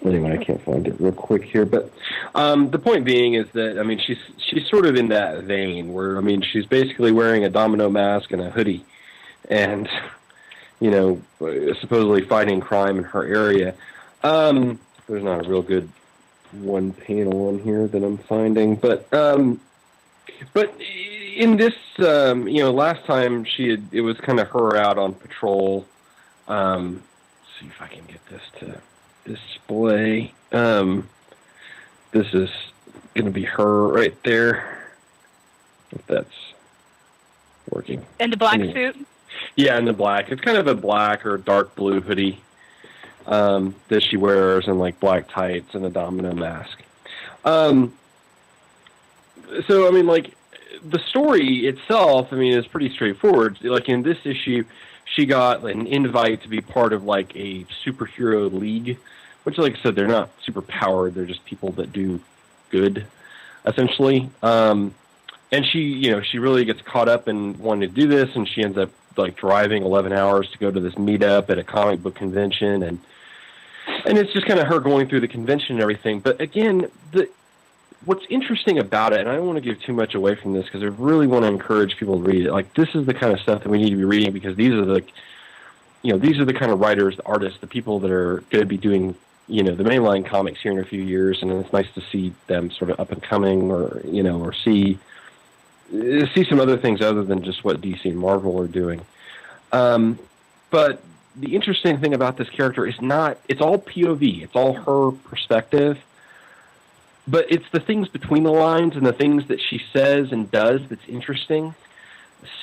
Anyway, I can't find it real quick here, but the point being is that, I mean, she's sort of in that vein where, I mean, she's basically wearing a domino mask and a hoodie and, you know, supposedly fighting crime in her area. There's not a real good one panel on here that I'm finding, but in this, you know, last time it was kind of her out on patrol. Let's see if I can get this to display. This is going to be her right there, if that's working.
In the black suit?
Yeah, in the black. It's kind of a black or dark blue hoodie that she wears, and like black tights and a domino mask. So, I mean, like, the story itself, I mean, is pretty straightforward. Like, in this issue, she got an invite to be part of, like, a superhero league, which, like I said, they're not super powered. They're just people that do good, essentially. And she, you know, she really gets caught up in wanting to do this, and she ends up, like, driving 11 hours to go to this meetup at a comic book convention, and it's just kind of her going through the convention and everything. But again, what's interesting about it, and I don't want to give too much away from this because I really want to encourage people to read it. Like, this is the kind of stuff that we need to be reading because these are the, you know, these are the kind of writers, the artists, the people that are going to be doing, you know, the mainline comics here in a few years, and it's nice to see them sort of up and coming, or, you know, or see some other things other than just what DC and Marvel are doing. But the interesting thing about this character is it's all POV. It's all her perspective. But it's the things between the lines and the things that she says and does that's interesting.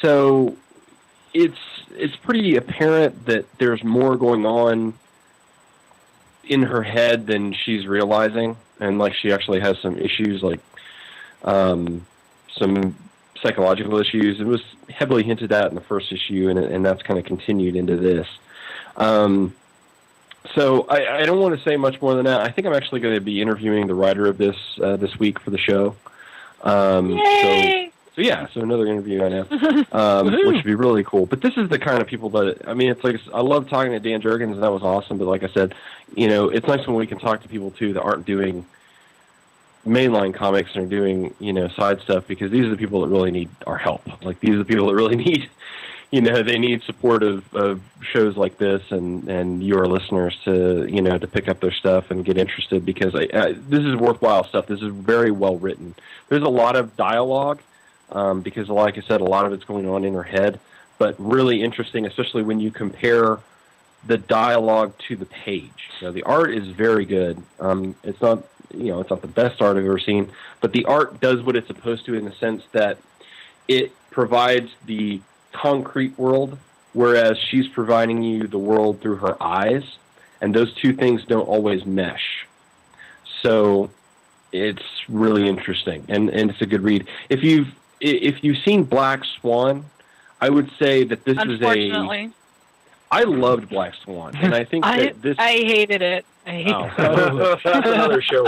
So it's pretty apparent that there's more going on in her head than she's realizing. And, like, she actually has some issues, like some psychological issues. It was heavily hinted at in the first issue, and that's kind of continued into this. So I don't want to say much more than that. I think I'm actually going to be interviewing the writer of this week for the show.
Yay!
So another interview I know, which would be really cool. But this is the kind of people that, I mean, it's like, I love talking to Dan Jurgens, and that was awesome. But like I said, you know, it's nice when we can talk to people too that aren't doing mainline comics and are doing, you know, side stuff, because these are the people that really need our help. Like, these are the people that really need, you know, they need support of shows like this and your listeners to, you know, to pick up their stuff and get interested, because this is worthwhile stuff. This is very well written. There's a lot of dialogue, because, like I said, a lot of it's going on in her head, but really interesting, especially when you compare the dialogue to the page. So the art is very good. It's not it's not the best art I've ever seen, but the art does what it's supposed to in the sense that it provides the concrete world, whereas she's providing you the world through her eyes, and those two things don't always mesh. So it's really interesting, and it's a good read. If you've seen Black Swan, I would say that this is a... I loved Black Swan, and I think that this...
I hated it. I hated
it. That's another show.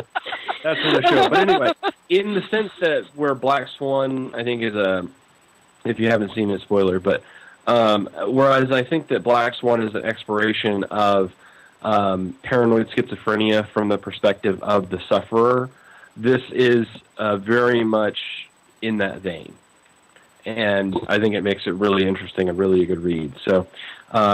That's another show. But anyway, in the sense that where Black Swan, I think, is a... If you haven't seen it, spoiler, but... whereas I think that Black Swan is an exploration of paranoid schizophrenia from the perspective of the sufferer, this is very much in that vein. And I think it makes it really interesting and really a good read. So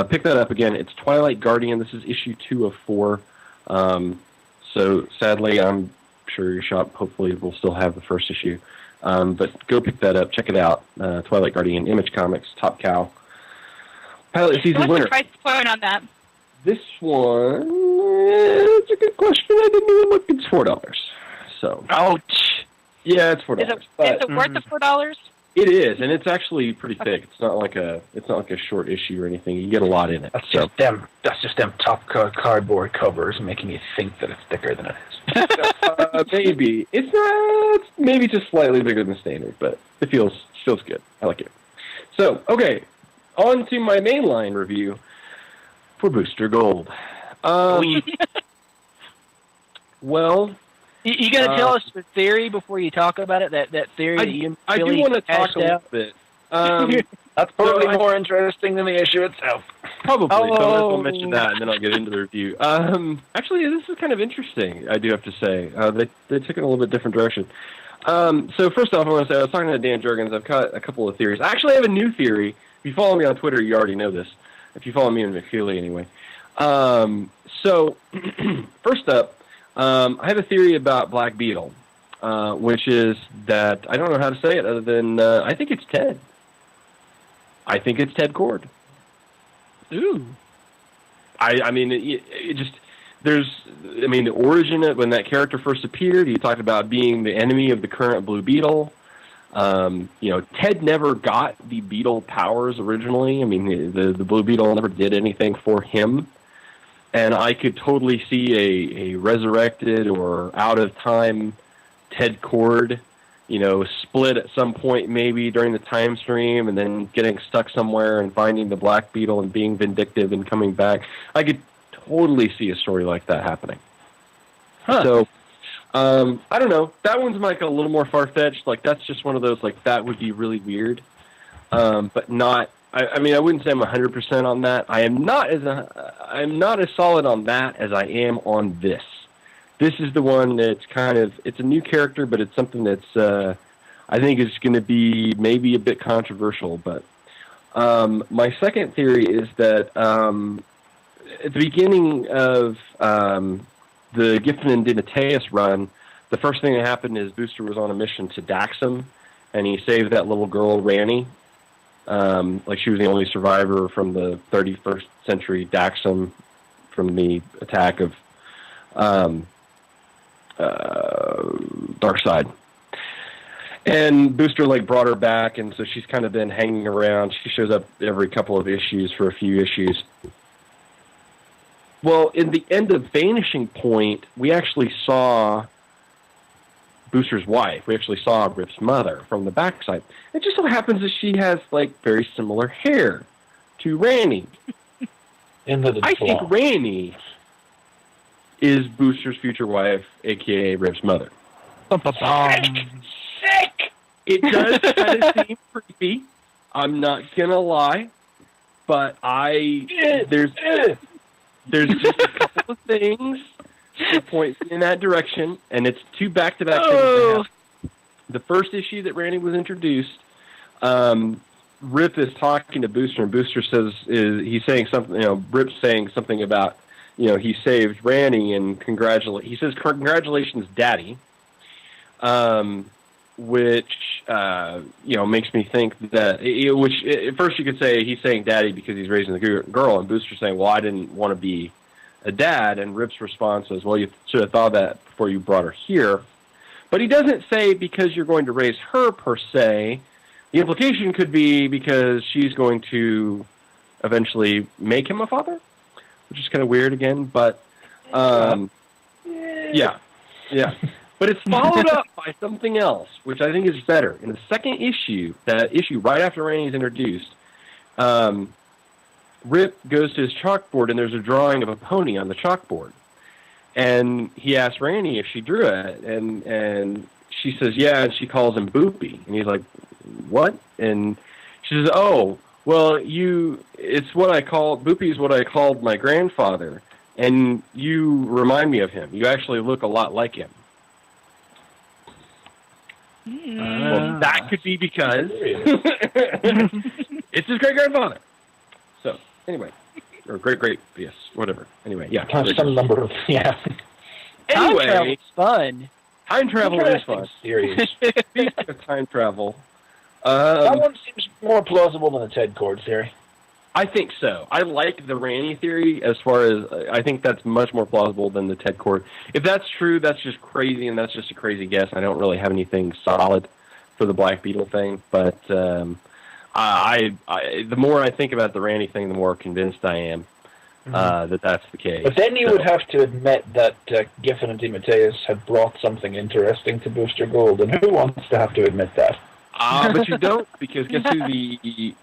pick that up again. It's Twilight Guardian. This is issue 2 of 4. So sadly, I'm sure your shop hopefully will still have the first issue. But go pick that up. Check it out. Twilight Guardian, Image Comics, Top Cow. Pilot season winner.
What's the price point on that?
This one, it's a good question. I didn't even look. It's $4. So.
Ouch.
Yeah, it's $4.
Is it worth the $4?
It is, and it's actually pretty thick. It's not like a short issue or anything. You get a lot in it.
That's just them top cardboard covers making you think that it's thicker than it is.
Maybe it's not. It's maybe just slightly bigger than standard, but it feels good. I like it. So okay, on to my mainline review for Booster Gold. Well.
You got to tell us the theory before you talk about it. That theory that you
I do want to talk a little bit.
That's probably more interesting than the issue itself.
Probably. So I'll mention that, and then I'll get into the review. Actually, this is kind of interesting, I do have to say. They took it a little bit different direction. So first off, I want to say I was talking to Dan Jurgens. I've got a couple of theories. I actually have a new theory. If you follow me on Twitter, you already know this. If you follow me and McFeely, anyway. So first up, I have a theory about Black Beetle, which is that I don't know how to say it other than I think it's Ted. I think it's Ted Cord.
Ooh.
I mean, it just the origin of when that character first appeared, he talked about being the enemy of the current Blue Beetle. Ted never got the Beetle powers originally. I mean, the Blue Beetle never did anything for him. And I could totally see a resurrected or out-of-time Ted Cord, split at some point maybe during the time stream and then getting stuck somewhere and finding the Black Beetle and being vindictive and coming back. I could totally see a story like that happening. Huh. So, I don't know. That one's like a little more far-fetched. Like, that's just one of those, like, that would be really weird. But not... I mean, I wouldn't say I'm 100% on that. I'm not as solid on that as I am on this. This is the one that's it's a new character, but it's something that's I think is going to be maybe a bit controversial. But my second theory is that at the beginning of the Giffen and Dinateus run, the first thing that happened is Booster was on a mission to Daxam, and he saved that little girl, Ranny. Like she was the only survivor from the 31st century Daxam from the attack of Darkseid. And Booster brought her back, and so she's kind of been hanging around. She shows up every couple of issues for a few issues. Well, in the end of Vanishing Point, we actually saw Booster's wife. We actually saw Rip's mother from the backside. It just so happens that she has very similar hair to Ranny. I think Ranny is Booster's future wife, aka Rip's mother.
Sick!
It does kind of seem creepy. I'm not gonna lie, but there's just a couple of things that point in that direction, and it's 2 back-to-back things. The first issue that Randy was introduced, Rip is talking to Booster, and Booster he's saying something. Rip's saying something about he saved Randy, and he says congratulations, Daddy. which makes me think that which at first you could say he's saying daddy because he's raising the girl, and Booster's saying, well, I didn't want to be a dad, and Rip's response is, well, you should have thought that before you brought her here. But he doesn't say because you're going to raise her per se. The implication could be because she's going to eventually make him a father, which is kind of weird again, but yeah. But it's followed up by something else, which I think is better. In the second issue, that issue right after Randy's introduced, Rip goes to his chalkboard, and there's a drawing of a pony on the chalkboard. And he asks Randy if she drew it, and she says, yeah, and she calls him Boopy. And he's like, what? And she says, oh, well, it's what I call, Boopy is what I called my grandfather, and you remind me of him. You actually look a lot like him. Well, that could be because it's his great-grandfather. So, anyway. Or great, yes, whatever. Anyway, yeah.
Some number of, yeah.
Anyway.
Time travel's fun.
Time travel is fun.
Series.
Speaking of time travel.
That one seems more plausible than the Ted Cord theory.
I think so. I like the Randy theory as far as, I think that's much more plausible than the Ted Cord. If that's true, that's just crazy, and that's just a crazy guess. I don't really have anything solid for the Black Beetle thing, but the more I think about the Randy thing, the more convinced I am that that's the case.
But then you would have to admit that Giffen and DeMatteis had brought something interesting to Booster Gold, and who wants to have to admit that?
But you don't, because guess who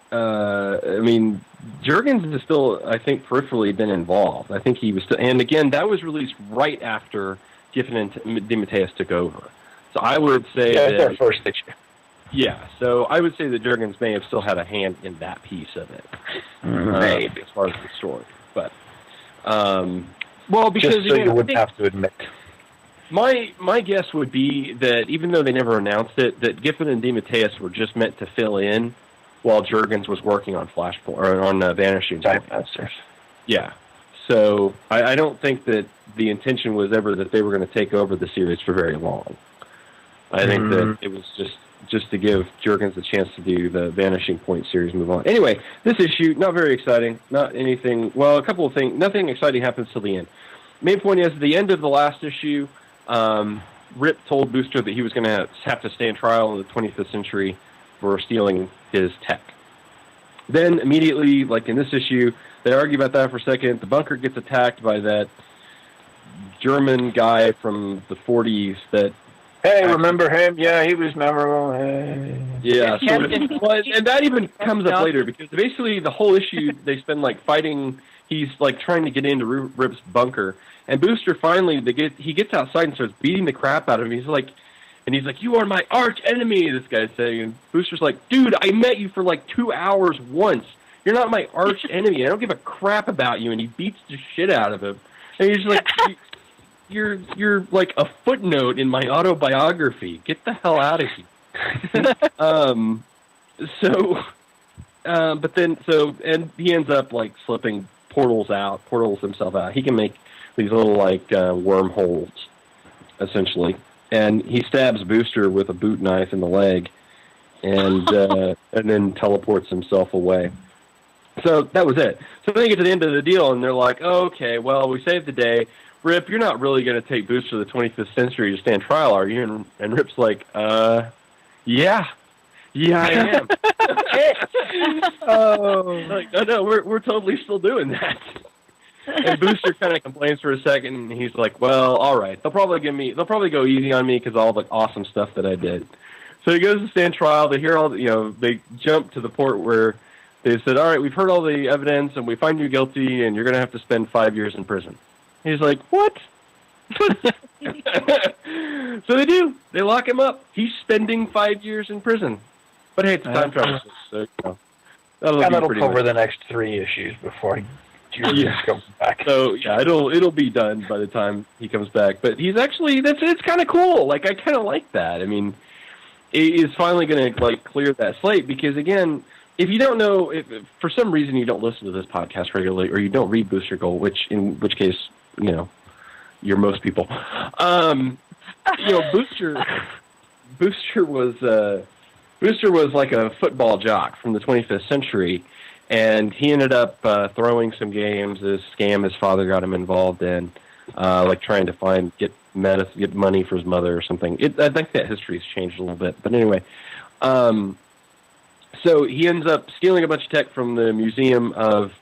Jurgens is still, I think, peripherally been involved. I think he was still, and again, that was released right after Giffen and DeMatteis took over. So I would say
that their first issue.
Yeah, so I would say that Jurgens may have still had a hand in that piece of it, maybe as far as the story. But well, because
just so you wouldn't have to admit.
My guess would be that even though they never announced it, that Giffen and DeMatteis were just meant to fill in while Jurgens was working on Flashpoint or on Vanishing Point. Yeah. So I don't think that the intention was ever that they were going to take over the series for very long. I think that it was just to give Jurgens a chance to do the Vanishing Point series move on. Anyway, this issue, not very exciting. Not anything. Well, a couple of things. Nothing exciting happens till the end. Main point is, at the end of the last issue, Rip told Booster that he was going to have to stand trial in the 25th century for stealing his tech. Then immediately, like in this issue, they argue about that for a second. The bunker gets attacked by that German guy from the 40s that...
Hey, remember him? Yeah, he was memorable.
Yeah, and that even comes up later, because basically the whole issue they spend like fighting. He's like trying to get into Rip's bunker, and Booster finally he gets outside and starts beating the crap out of him. He's like, "You are my arch enemy." This guy's saying, and Booster's like, "Dude, I met you for like 2 hours once. You're not my arch enemy. I don't give a crap about you." And he beats the shit out of him, and he's like. You're like a footnote in my autobiography. Get the hell out of here. And he ends up like slipping portals himself out. He can make these little like wormholes, essentially. And he stabs Booster with a boot knife in the leg, and then teleports himself away. So that was it. So then you get to the end of the deal, and they're like, oh, okay, well, we saved the day. Rip, you're not really going to take Booster to the 25th century to stand trial, are you? And Rip's like, yeah, I am. Like, no, we're totally still doing that. And Booster kind of complains for a second, and he's like, well, all right, they'll probably go easy on me because of all the awesome stuff that I did. So he goes to stand trial. They hear they jump to the point where they said, all right, we've heard all the evidence, and we find you guilty, and you're going to have to spend 5 years in prison. He's like, what? So they do. They lock him up. He's spending 5 years in prison. But hey, it's a time travel. So, that'll
cover the next 3 issues before Julius comes back.
So yeah, it'll be done by the time he comes back. But he's actually it's kind of cool. Like I kind of like that. I mean, is finally going to like clear that slate, because again, if you don't know, if for some reason you don't listen to this podcast regularly, or you don't read Booster Gold, in which case, you're most people. Booster Booster was like a football jock from the 25th century, and he ended up throwing some games. This scam his father got him involved in, like trying to get money for his mother or something. I think that history's changed a little bit, but anyway. So he ends up stealing a bunch of tech from the Museum of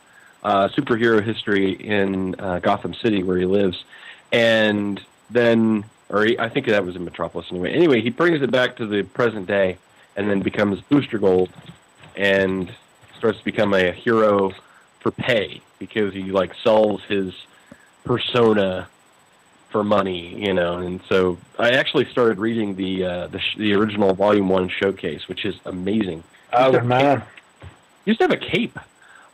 Superhero History in Gotham City, where he lives, and then, I think that was in Metropolis anyway. Anyway, he brings it back to the present day, and then becomes Booster Gold, and starts to become a hero for pay because he solves his persona for money, And so I actually started reading the original Volume 1 showcase, which is amazing.
Oh man!
He used to have a cape.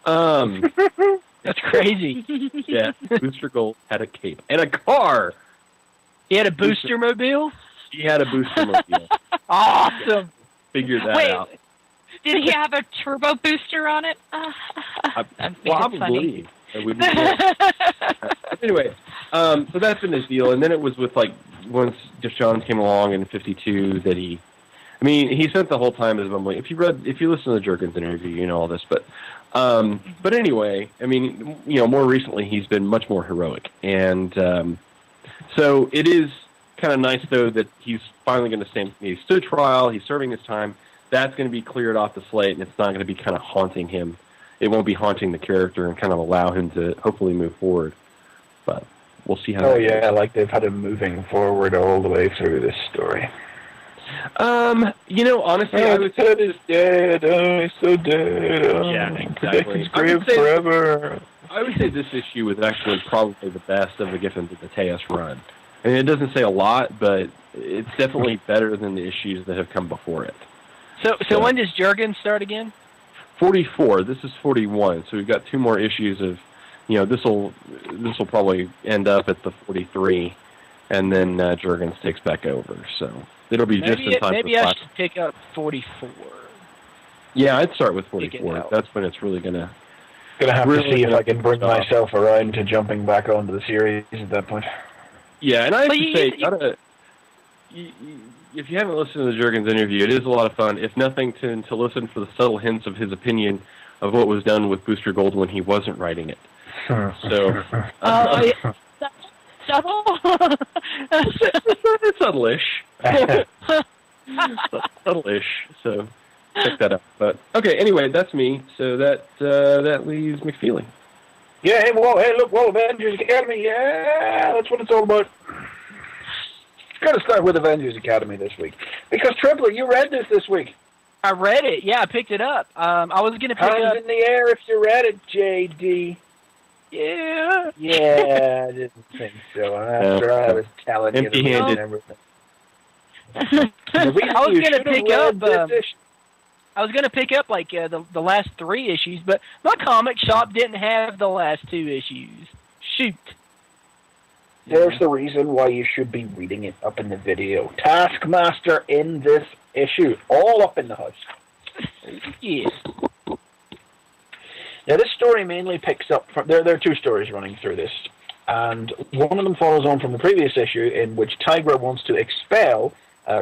That's crazy.
Yeah, Booster Gold had a cape and a car.
He had a booster mobile?
He had a booster mobile.
Awesome.
Figured that out.
Did he have a turbo booster on it?
Probably. Anyway, so that's been his deal. And then it was with, once Deshaun came along in 52 that he spent the whole time as mumbling. If you listen to the Jerkins interview, you know all this. But anyway, more recently he's been much more heroic, and so it is kind of nice though that he's finally going to stand. He stood trial. He's serving his time. That's going to be cleared off the slate, and it's not going to be kind of haunting him. It won't be haunting the character, and kind of allow him to hopefully move forward. But we'll see how.
Oh yeah, they've had him moving forward all the way through this story.
Honestly,
his head is dead. Oh, he's so dead. Oh,
yeah, exactly.
His grave forever.
I would say this issue was actually probably the best of the Giffen to the Tejas run. It doesn't say a lot, but it's definitely better than the issues that have come before it.
So when does Jurgen start again?
44. This is 41. So we've got 2 more issues of, this will probably end up at the 43, and then Jurgens takes back over. So it'll be just in time.
Maybe I should pick up 44.
Yeah, I'd start with 44. That's when it's really gonna
have to see if I can bring myself around to jumping back onto the series at that point.
Yeah, and I have to say, if you haven't listened to the Jurgens interview, it is a lot of fun. If nothing, to listen for the subtle hints of his opinion of what was done with Booster Gold when he wasn't writing it. So,
Subtle?
Subtle-ish. Subtle-ish. So check that out. But okay, anyway, that's me. So that leaves McFeely.
Yeah, hey, look, Avengers Academy, yeah, that's what it's all about. Got to start with Avengers Academy this week. Because, Triplet, you read this week.
I read it, yeah, I picked it up. I was going to pick it up.
Hands in the air if you read it, JD.
Yeah.
Yeah, I didn't think so. After I was telling you and everything.
I was going to pick up... I was going to pick up the last 3 issues, but my comic shop didn't have the last 2 issues. Shoot.
There's the reason why you should be reading it up in the video. Taskmaster in this issue, all up in the house.
Yeah.
Now this story mainly picks up from... There are 2 stories running through this, and one of them follows on from the previous issue in which Tigra wants to expel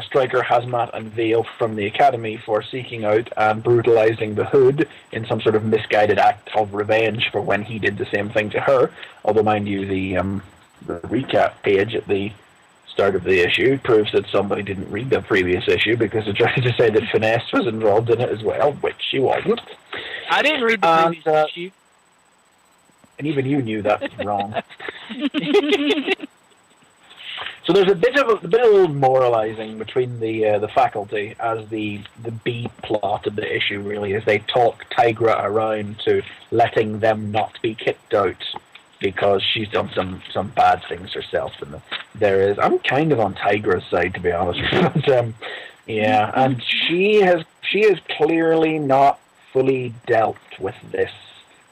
Stryker, Hazmat, and Veil from the Academy for seeking out and brutalizing the Hood in some sort of misguided act of revenge for when he did the same thing to her. Although, mind you, the recap page at the start of the issue proves that somebody didn't read the previous issue because it tried to say that Finesse was involved in it as well, which she wasn't.
I didn't read the previous issue.
And even you knew that was wrong. So there's a bit of moralizing between the faculty as the B plot of the issue really, as they talk Tigra around to letting them not be kicked out because she's done some bad things herself. And I'm kind of on Tigra's side, to be honest. But, yeah, and she is clearly not fully dealt with this,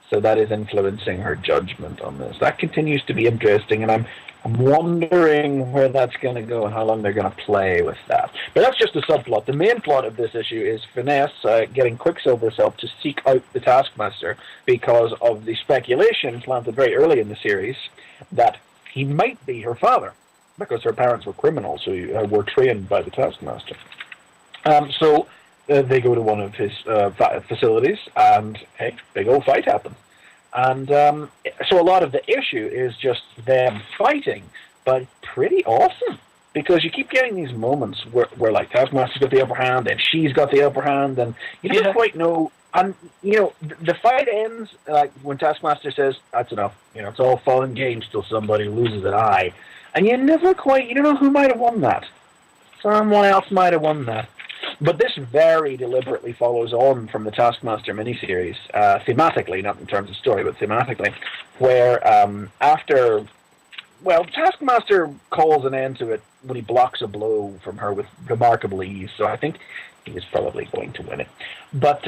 so that is influencing her judgment on this. That continues to be interesting, and I'm wondering where that's going to go and how long they're going to play with that. But that's just a subplot. The main plot of this issue is Finesse getting Quicksilver's help to seek out the Taskmaster because of the speculation planted very early in the series that he might be her father. because her parents were criminals who were trained by the Taskmaster. So they go to one of his facilities, and hey, big old fight happens. And so a lot of the issue is just them fighting, but pretty awesome. Because you keep getting these moments where like Taskmaster's got the upper hand and she's got the upper hand, and you don't quite know. And the fight ends like when Taskmaster says, "That's enough. It's all fun and games till somebody loses an eye," and you don't know who might have won that. Someone else might have won that. But this very deliberately follows on from the Taskmaster miniseries, thematically, not in terms of story, but thematically, where after. Well, Taskmaster calls an end to it when he blocks a blow from her with remarkable ease, so I think he was probably going to win it. But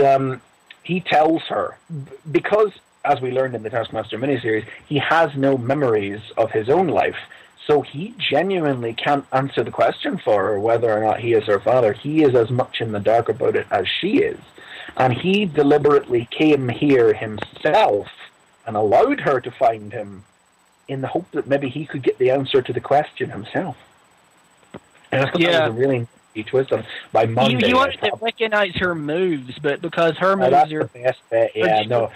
he tells her, because, as we learned in the Taskmaster miniseries, he has no memories of his own life, so he genuinely can't answer the question for her whether or not he is her father. He is as much in the dark about it as she is. And he deliberately came here himself and allowed her to find him in the hope that maybe he could get the answer to the question himself. And I thought that was a really neat twist. By Monday,
he wanted to recognize her moves, but because her moves are
the best bit.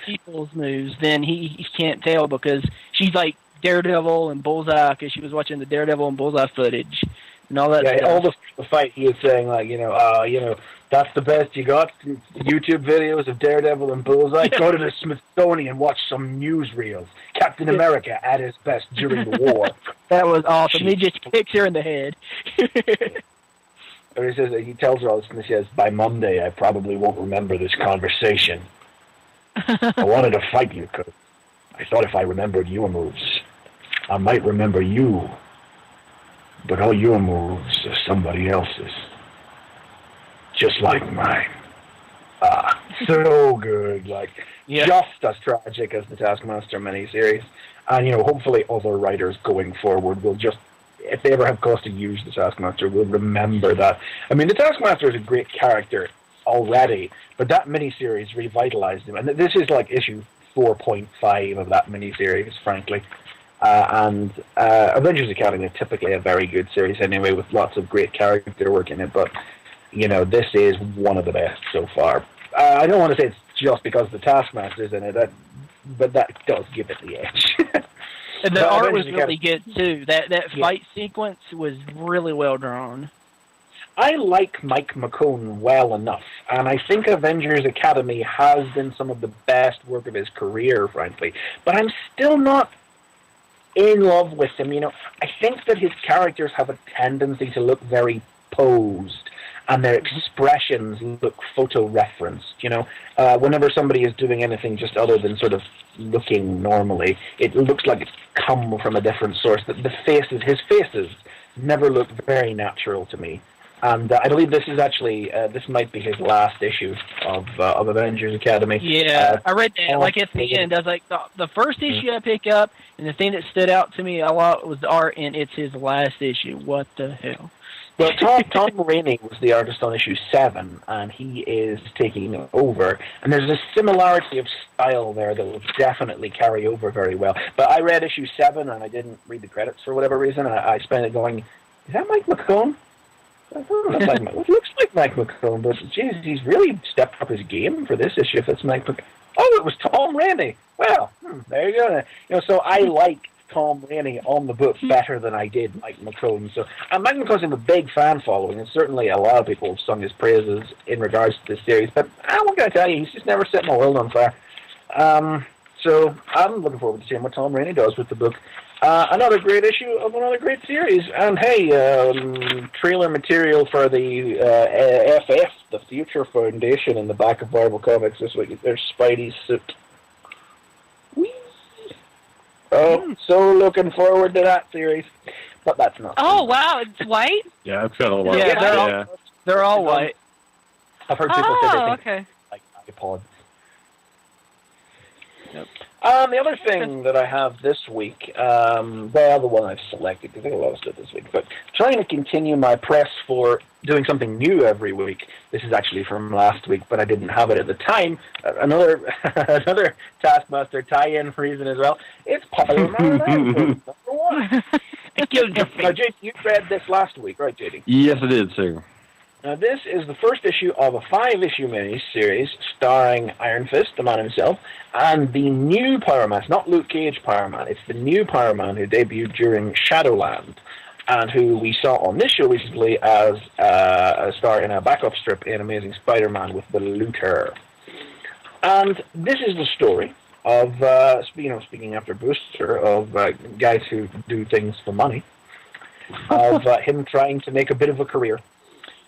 people's moves, then he can't tell because she's like Daredevil and Bullseye because she was watching the Daredevil and Bullseye footage and all that.
Yeah,
stuff.
all the fight he was saying like that's the best you got. YouTube videos of Daredevil and Bullseye. Go to the Smithsonian and watch some newsreels. Captain America at his best during the war.
That was awesome. He just kicks her in the head.
He tells her all this, and he says, "By Monday, I probably won't remember this conversation. I wanted to fight you because I thought if I remembered your moves, I might remember you. But all your moves are somebody else's. Just like mine." So good. Just as tragic as the Taskmaster miniseries. And, hopefully other writers going forward will just, if they ever have cause to use the Taskmaster, will remember that. I mean, the Taskmaster is a great character already, but that miniseries revitalized him. And this is like issue 4.5 of that miniseries, frankly. And Avengers Academy is typically a very good series anyway, with lots of great character work in it, but this is one of the best so far. I don't want to say it's just because the Taskmaster's in it, but that does give it the edge.
And the art was really good too. That fight sequence was really well drawn.
I like Mike McKone well enough, and I think Avengers Academy has been some of the best work of his career, frankly. But I'm still not in love with him. I think that his characters have a tendency to look very posed, and their expressions look photo-referenced. Whenever somebody is doing anything just other than sort of looking normally, it looks like it's come from a different source. His faces never look very natural to me. And I believe this is actually, this might be his last issue of Avengers Academy.
Yeah, I read that, at the end. I was like, the first issue I picked up, and the thing that stood out to me a lot was the art, and it's his last issue. What the hell?
Well, Tom Rainey was the artist on issue 7, and he is taking over. And there's a similarity of style there that will definitely carry over very well. But I read issue 7, and I didn't read the credits for whatever reason. I spent it going, is that Mike McKone? It looks like Mike McKone, but geez, he's really stepped up his game for this issue. If it's Mike McKone, it was Tom Rainey. Well, there you go. So I like Tom Rainey on the book better than I did Mike McKone. So Mike McKone's have a big fan following, and certainly a lot of people have sung his praises in regards to this series. But I'm going to tell you, he's just never set my world on fire. So I'm looking forward to seeing what Tom Rainey does with the book. Another great issue of another great series. And hey, trailer material for the FF, the Future Foundation, in the back of Marvel Comics this week. There's Spidey's suit. Whee! So looking forward to that series. But that's not.
Oh, wow, it's white?
Yeah, it's got a white.
Yeah, they're all white.
I've heard people say they think
okay.
like iPods.
Yep.
The other thing that I have this week, the one I've selected, because I think I lost it this week, but trying to continue my press for doing something new every week. This is actually from last week, but I didn't have it at the time. Another Taskmaster tie-in reason as well. It's Spider-Man number 1.
I killed your face.
Now, JD, you read this last week, right, JD?
Yes, it is, sir.
Now, this is the first issue of a 5-issue miniseries starring Iron Fist, the man himself, and the new Power Man. It's not Luke Cage Power Man. It's the new Power Man who debuted during Shadowland, and who we saw on this show recently as a star in a backup strip in Amazing Spider-Man with the Looter. And this is the story of, speaking after Booster, of guys who do things for money, of him trying to make a bit of a career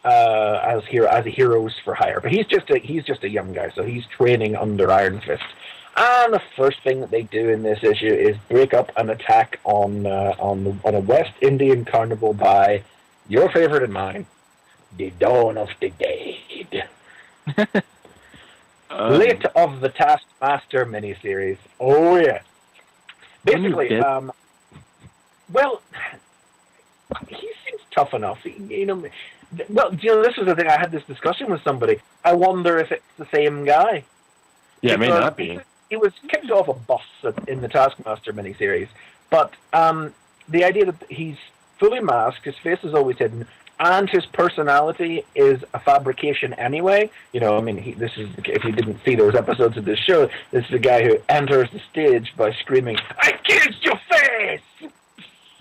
as a heroes for hire. But he's just a young guy, so he's training under Iron Fist. And the first thing that they do in this issue is break up an attack on a West Indian carnival by your favorite and mine, the Dawn of the Dead. Late of the Taskmaster miniseries. Oh yeah. Basically, well, he seems tough enough. This is the thing. I had this discussion with somebody. I wonder if it's the same guy.
Yeah, it may not be.
He was kicked off a bus in the Taskmaster miniseries, but the idea that he's fully masked, his face is always hidden, and his personality is a fabrication anyway. If you didn't see those episodes of this show, this is the guy who enters the stage by screaming, "I killed your face!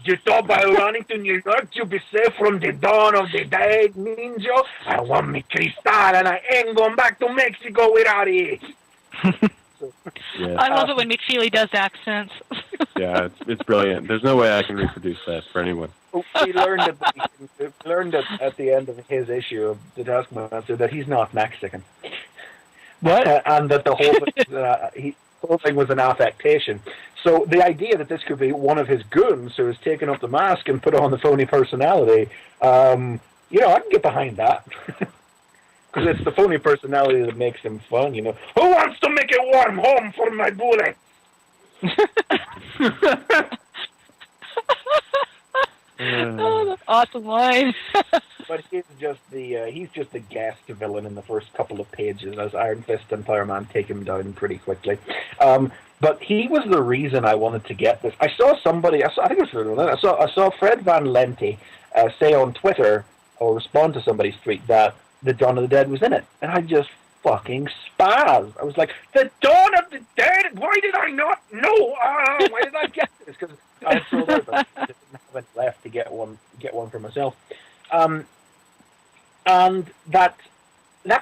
You thought by running to New York you'd be safe from the dawn of the dead, ninja? I want me crystal, and I ain't going back to Mexico without it."
Yeah.
I love it when McFeely does accents.
Yeah, it's brilliant. There's no way I can reproduce that for anyone.
We learned at the end of his issue of the Taskmaster that he's not Mexican.
What?
And that the whole thing was an affectation. So the idea that this could be one of his goons who has taken up the mask and put on the phony personality, I can get behind that. Because it's the phony personality that makes him fun, Who wants to make a warm home for my bullet?
Oh, that's awesome line.
But he's just the guest villain in the first couple of pages as Iron Fist and Fireman take him down pretty quickly. But he was the reason I wanted to get this. I saw Fred Van Lente say on Twitter or respond to somebody's tweet that the Dawn of the Dead was in it, and I just fucking spazzed. I was like, the Dawn of the Dead? Why did I not know? Why did I get this? Because I had sold out, but I didn't have it left to get one for myself. And that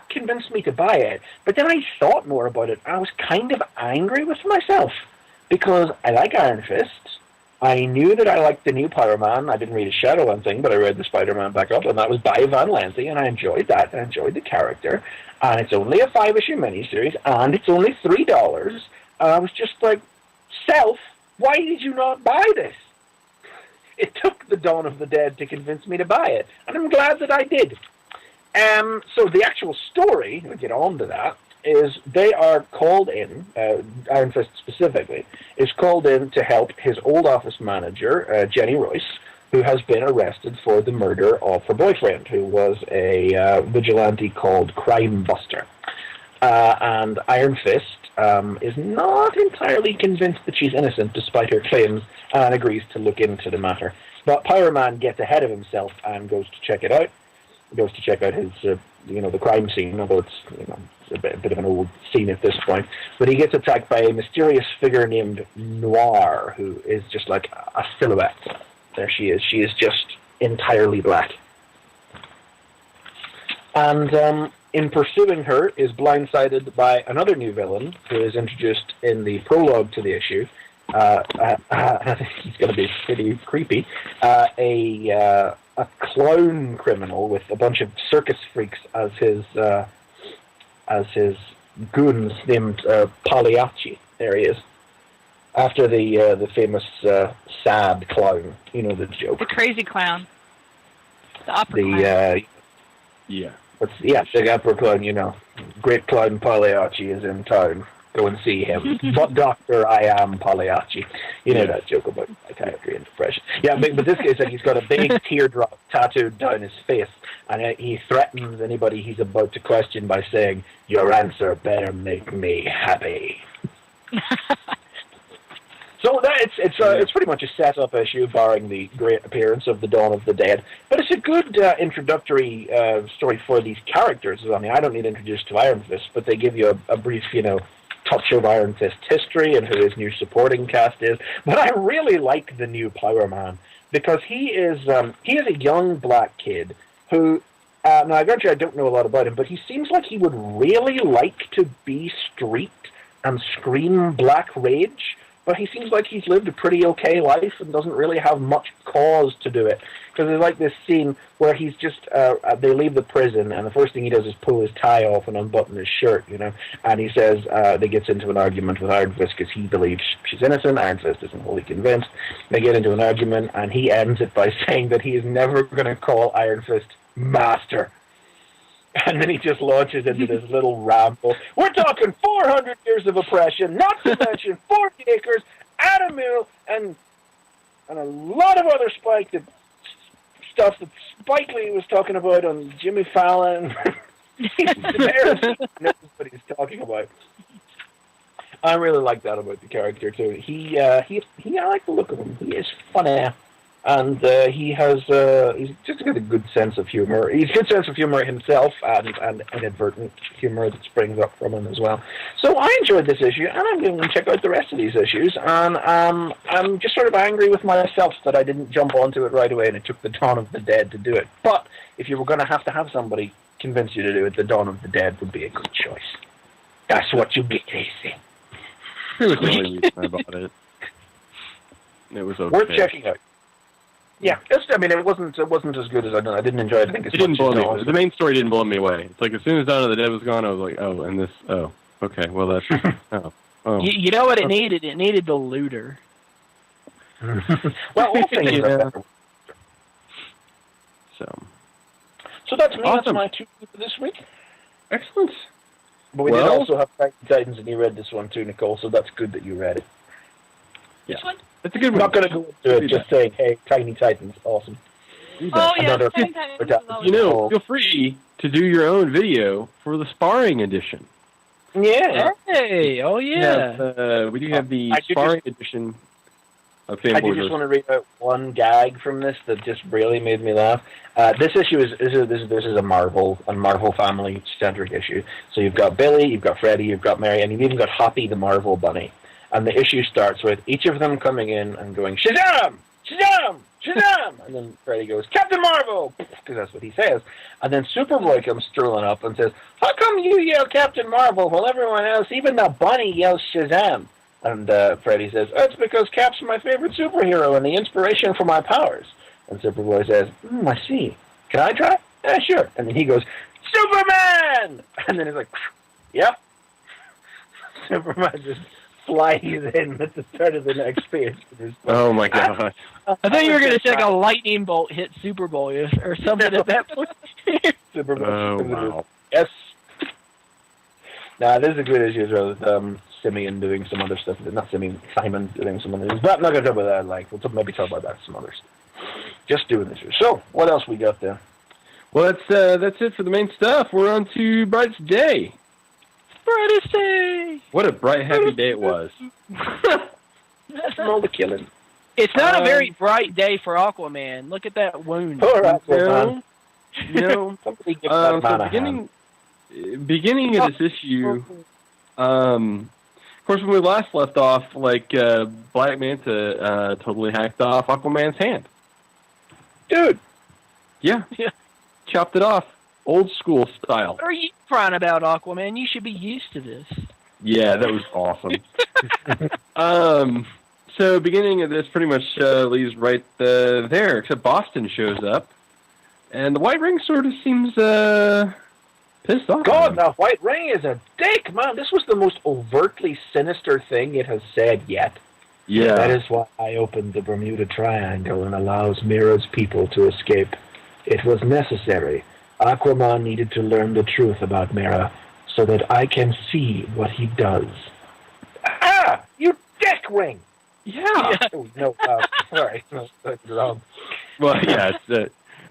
convinced me to buy it. But then I thought more about it, and I was kind of angry with myself because I like Iron Fist. I knew that I liked the new Power Man. I didn't read a Shadowland thing, but I read the Spider-Man backup, and that was by Van Lente, and I enjoyed that. I enjoyed the character. And it's only a 5-issue miniseries, and it's only $3. And I was just like, Self, why did you not buy this? It took the Dawn of the Dead to convince me to buy it, and I'm glad that I did. So the actual story, we'll get on to that, is they are called in, Iron Fist specifically, is called in to help his old office manager, Jenny Royce, who has been arrested for the murder of her boyfriend, who was a vigilante called Crime Buster. And Iron Fist is not entirely convinced that she's innocent, despite her claims, and agrees to look into the matter. But Power Man gets ahead of himself and goes to check it out. Goes to check out his, the crime scene, although it's, a bit of an old scene at this point. But he gets attacked by a mysterious figure named Noir, who is just like a silhouette. There she is. She is just entirely black. And in pursuing her is blindsided by another new villain who is introduced in the prologue to the issue. He's going to be pretty creepy. A clown criminal with a bunch of circus freaks as his goons named Pagliacci. There he is. After the famous sad clown, the joke.
The crazy clown. The opera clown.
The opera clown, Great clown Pagliacci is in town. Go and see him. But doctor, I am Pagliacci. That joke about psychiatry and depression. Yeah, but this guy said he's got a big teardrop tattooed down his face, and he threatens anybody he's about to question by saying, "Your answer better make me happy." So it's pretty much a setup issue, barring the great appearance of the Dawn of the Dead. But it's a good introductory story for these characters. I mean, I don't need introduced to Iron Fist, but they give you a brief, touch of Iron Fist's history and who his new supporting cast is. But I really like the new Power Man because he is a young black kid who. Now, I don't know a lot about him, but he seems like he would really like to be streaked and scream black rage. But he seems like he's lived a pretty okay life and doesn't really have much cause to do it. Because there's like this scene where he's just, they leave the prison, and the first thing he does is pull his tie off and unbutton his shirt, And he says, they gets into an argument with Iron Fist because he believes she's innocent. Iron Fist isn't wholly convinced. They get into an argument, and he ends it by saying that he is never going to call Iron Fist Master. And then he just launches into this little ramble. We're talking 400 years of oppression, not to mention 40 acres, and a mill, and a lot of other stuff that Spike Lee was talking about on Jimmy Fallon. He knows what he's talking about. I really like that about the character too. I like the look of him. He is funny. And he's just got a good sense of humor. He's a good sense of humor himself, and inadvertent humor that springs up from him as well. So I enjoyed this issue, and I'm going to check out the rest of these issues. And I'm just sort of angry with myself that I didn't jump onto it right away, and it took the Dawn of the Dead to do it. But if you were going to have somebody convince you to do it, the Dawn of the Dead would be a good choice. That's what you get, Casey.
It was the only reason I bought it. It was okay.
Worth checking out. Yeah, it wasn't as good as I didn't enjoy it. I think it
didn't blow me away. The main story didn't blow me away. It's like as soon as Dawn of the Dead was gone, I was like, oh, and this, oh, okay, well that's, oh.
You know what it needed? It needed the looter.
Well, all things are better. So that's me.
Awesome.
That's my two for this week.
Excellent.
But we did also have Titans, and you read this one too, Nicole. So that's good that you read it.
Which one?
It's a good one.
I'm not going to go into it. Just saying, hey, Tiny Titans, awesome.
Oh yeah, Tiny Titans is always
feel free to do your own video for the sparring edition.
Yeah.
Hey, oh yeah.
We do have the sparring edition of Fanboy
I do just want to read out one gag from this that just really made me laugh. This issue this is a Marvel family centric issue. So you've got Billy, you've got Freddy, you've got Mary, and you've even got Hoppy the Marvel Bunny. And the issue starts with each of them coming in and going, Shazam! Shazam! Shazam! And then Freddy goes, Captain Marvel! Because that's what he says. And then Superboy comes strolling up and says, how come you yell Captain Marvel while everyone else, even the bunny, yells Shazam? And Freddy says, it's because Cap's my favorite superhero and the inspiration for my powers. And Superboy says, I see. Can I try? Yeah, sure. And then he goes, Superman! And then he's like, yeah. Superman just flies in at the start of the next page.
Oh my god!
I thought you were going to say like a lightning bolt hit Superboy or something at that point.
Superboy.
Oh wow!
Yes. Nah, this is a good issue as well. With Simeon doing some other stuff. Not Simeon, Simon doing some other stuff. But I'm not going to talk about that. We'll maybe talk about that some other stuff. Just doing this. So, what else we got there?
Well, that's it for the main stuff. We're on to Brightest Day.
Brightest Day!
What a bright, happy day it was.
That's all the killing.
It's not a very bright day for Aquaman. Look at that wound.
Poor Aquaman.
So beginning of this issue, of course, when we last left off, Black Manta totally hacked off Aquaman's hand.
Dude!
Yeah. Chopped it off. Old school style.
What are you crying about, Aquaman? You should be used to this.
Yeah, that was awesome. So beginning of this pretty much leaves right there, except Boston shows up, and the White Ring sort of seems pissed off.
God, the White Ring is a dick, man. This was the most overtly sinister thing it has said yet.
Yeah.
That is why I opened the Bermuda Triangle and allows Mira's people to escape. It was necessary. Aquaman needed to learn the truth about Mira so that I can see what he does. Ah! You dick ring!
Yeah.
Oh, no, sorry. No, that's wrong.
Well, yeah,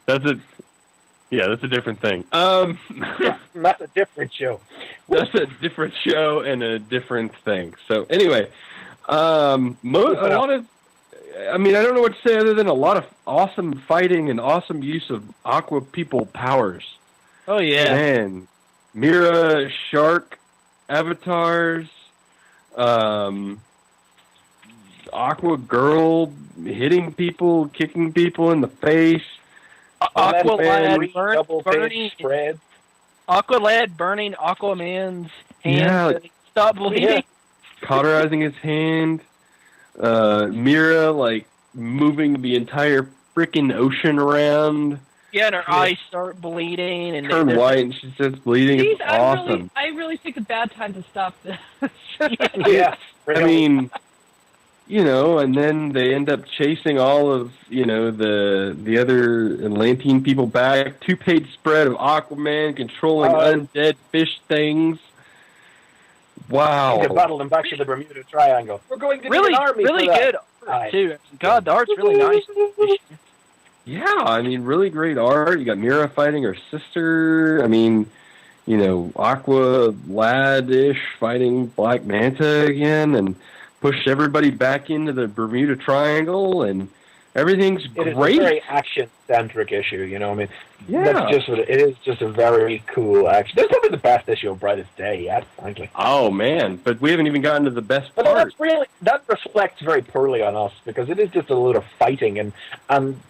that's a different thing.
Yeah, that's a different show.
That's a different show and a different thing. So anyway, A lot of. I mean, I don't know what to say other than a lot of awesome fighting and awesome use of Aqua people powers.
Oh yeah,
man, Mira shark avatars, Aqua girl hitting people, kicking people in the face.
Aqua lad
burning spread.
Aqua lad burning Aquaman's hand.
Yeah,
stop bleeding.
Yeah. Cauterizing his hand. Mira like moving the entire freaking ocean around.
Yeah, and her eyes start bleeding and
turn white, and she starts bleeding.
Jeez,
it's awesome.
I really picked a bad time to stop this.
Yeah,
I mean, and then they end up chasing all of the other Atlantean people back. 2-page spread of Aquaman controlling undead fish things. Wow.
To battle them back to the Bermuda Triangle. We're going to
really,
need an army
really
for that.
good art, too. God, the art's really nice.
Yeah, I mean, really great art. You got Mira fighting her sister. I mean, Aqua Lad-ish fighting Black Manta again, and pushed everybody back into the Bermuda Triangle, and everything's great.
It is a very action-centric issue, I mean,
yeah.
That's just what it is. Just a very cool action. This is probably the best issue of Brightest Day yet, frankly.
Oh man, but we haven't even gotten to the best part.
But that reflects very poorly on us because it is just a load of fighting and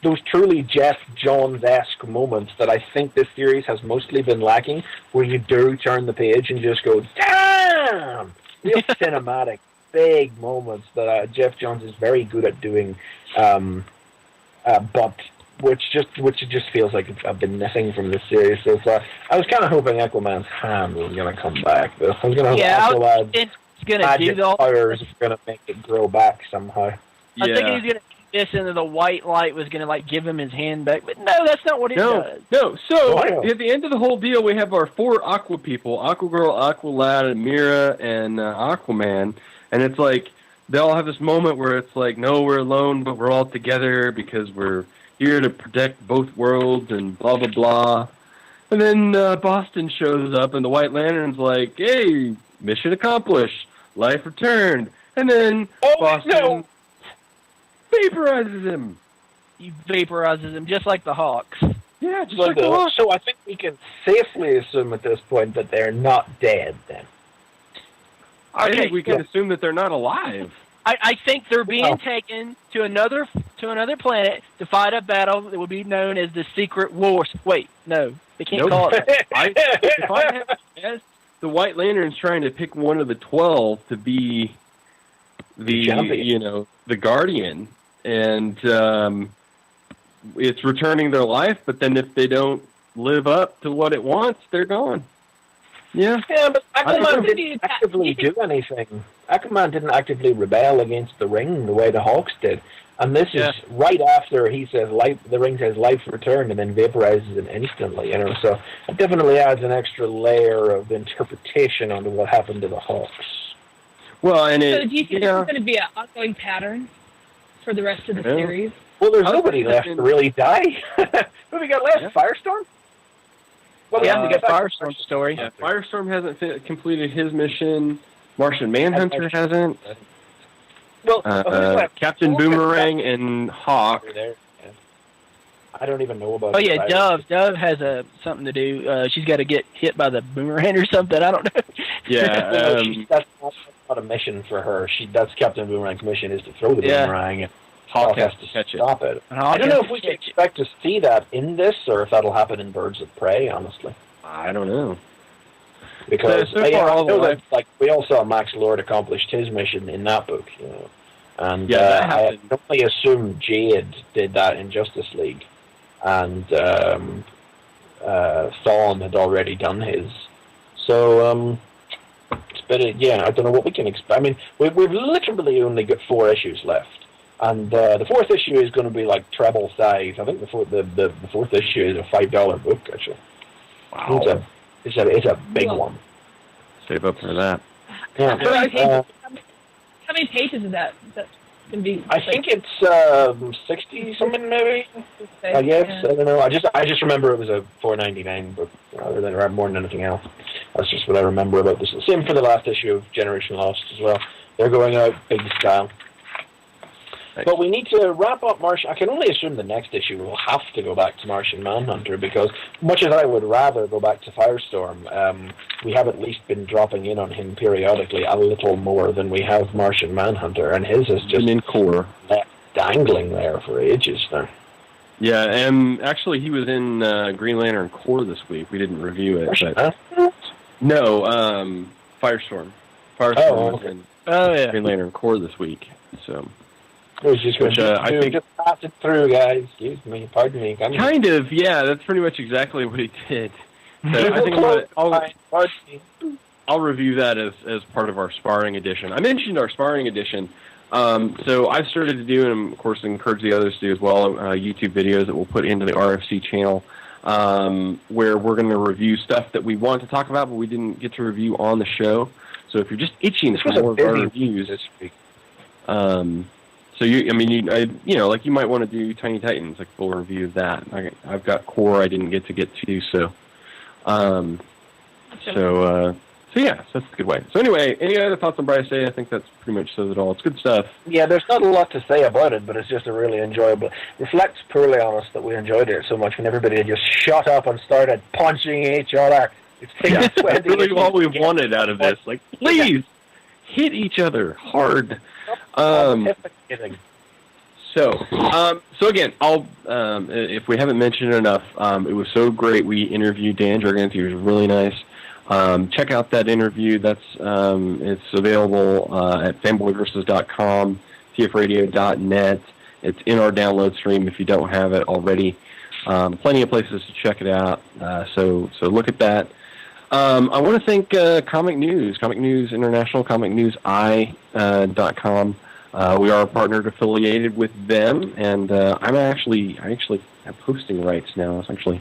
those truly Jeff Johns-esque moments that I think this series has mostly been lacking, where you do turn the page and just go, damn! Real cinematic, big moments that Jeff Johns is very good at doing, but which it just feels like I've been missing from this series so far. I was kind of hoping Aquaman's hand was going to come back, though. I was going to hope Aquaman's magic powers were going to make it grow back somehow.
I think he was going to do this, and then the white light was going to give him his hand back. But no, that's not what it does.
No. So at the end of the whole deal, we have our 4 Aqua people: Aqua Girl, Aqua Lad, and Mira, and Aquaman. And it's like they all have this moment where it's like, no, we're alone, but we're all together because we're here to protect both worlds and blah, blah, blah. And then Boston shows up, and the White Lantern's like, hey, mission accomplished, life returned. And then Boston vaporizes him.
He vaporizes him just like the Hawks.
Yeah, just like the Hawks.
So I think we can safely assume at this point that they're not dead, then.
I think we can assume that they're not alive.
I think they're being taken to another planet to fight a battle that will be known as the Secret Wars. Wait, no, they can't call it that.
If I have to guess, the White Lantern's trying to pick one of the 12 to be the the Guardian, and it's returning their life. But then if they don't live up to what it wants, they're gone. Yeah,
but Aquaman didn't actively do anything. Aquaman didn't actively rebel against the Ring the way the Hawks did. And this is right after he says the Ring says life returned and then vaporizes him instantly, So it definitely adds an extra layer of interpretation onto what happened to the Hawks.
Well, and
so do you think it's going to be an ongoing pattern for the rest of the series?
Well, there's nobody left to really die. Who we got left?
Yeah.
Firestorm?
Well, we have to get Firestorm's story.
Yeah, Firestorm hasn't completed his mission. Martian Manhunter hasn't.
Well,
Captain Boomerang and Hawk.
I don't even know about.
Oh yeah, Dove. Dove has something to do. She's got to get hit by the boomerang or something. I don't know.
Yeah,
that's not a mission for her. That's Captain Boomerang's mission is to throw the boomerang. And
Hawk has to catch
stop it. I don't know if we can expect to see that in this, or if that'll happen in Birds of Prey. Honestly,
I don't know.
Because I know that, we all saw Max Lord accomplished his mission in that book, and I only assume Jade did that in Justice League, and Thawne had already done his. So it's better. Yeah, I don't know what we can expect. I mean, we've literally only got 4 issues left. And the 4th issue is going to be like treble size. I think the 4th issue is a $5 book, actually.
Wow.
It's a big one.
Save up for that.
Yeah.
How many pages is that? That's going to be.
I think it's 60 something maybe. I guess I don't know. I just remember it was a $4.99 book rather than more than anything else. That's just what I remember about this. Same for the last issue of Generation Lost as well. They're going out big style. But we need to wrap up Martian. I can only assume the next issue will have to go back to Martian Manhunter, because much as I would rather go back to Firestorm, we have at least been dropping in on him periodically a little more than we have Martian Manhunter, and his is just
in core
left dangling there for ages now.
Yeah, and actually he was in Green Lantern Core this week. We didn't review it. But... No, Firestorm. Firestorm was in Green Lantern Core this week. So.
It was just I think just passed it through, guys. Excuse me, pardon me.
Kind of, yeah. That's pretty much exactly what he did. So I think I'll review that as part of our sparring edition. I mentioned our sparring edition. So I've started to do, and of course encourage the others to do as well, YouTube videos that we'll put into the RFC channel, where we're going to review stuff that we want to talk about, but we didn't get to review on the show. So if you're just itching for more of our reviews this week, so you might want to do Tiny Titans, like full review of that. I've got Core I didn't get to, so yeah, so that's a good way. So anyway, any other thoughts on Brightest Day? I think that's pretty much says it all. It's good stuff.
Yeah, there's not a lot to say about it, but it's just a really enjoyable. Reflects poorly on us that we enjoyed it so much when everybody just shut up and started punching each other.
That's really all we've wanted out of this. Like, please hit each other hard. So again, if we haven't mentioned it enough, it was so great. We interviewed Dan Jurgens. He was really nice. Check out that interview. That's it's available at fanboyversus.com, tfradio.net. It's in our download stream if you don't have it already. Plenty of places to check it out. So look at that. I want to thank Comic News International, comicnewsi.com. We are partnered affiliated with them, and I actually have posting rights now. I was actually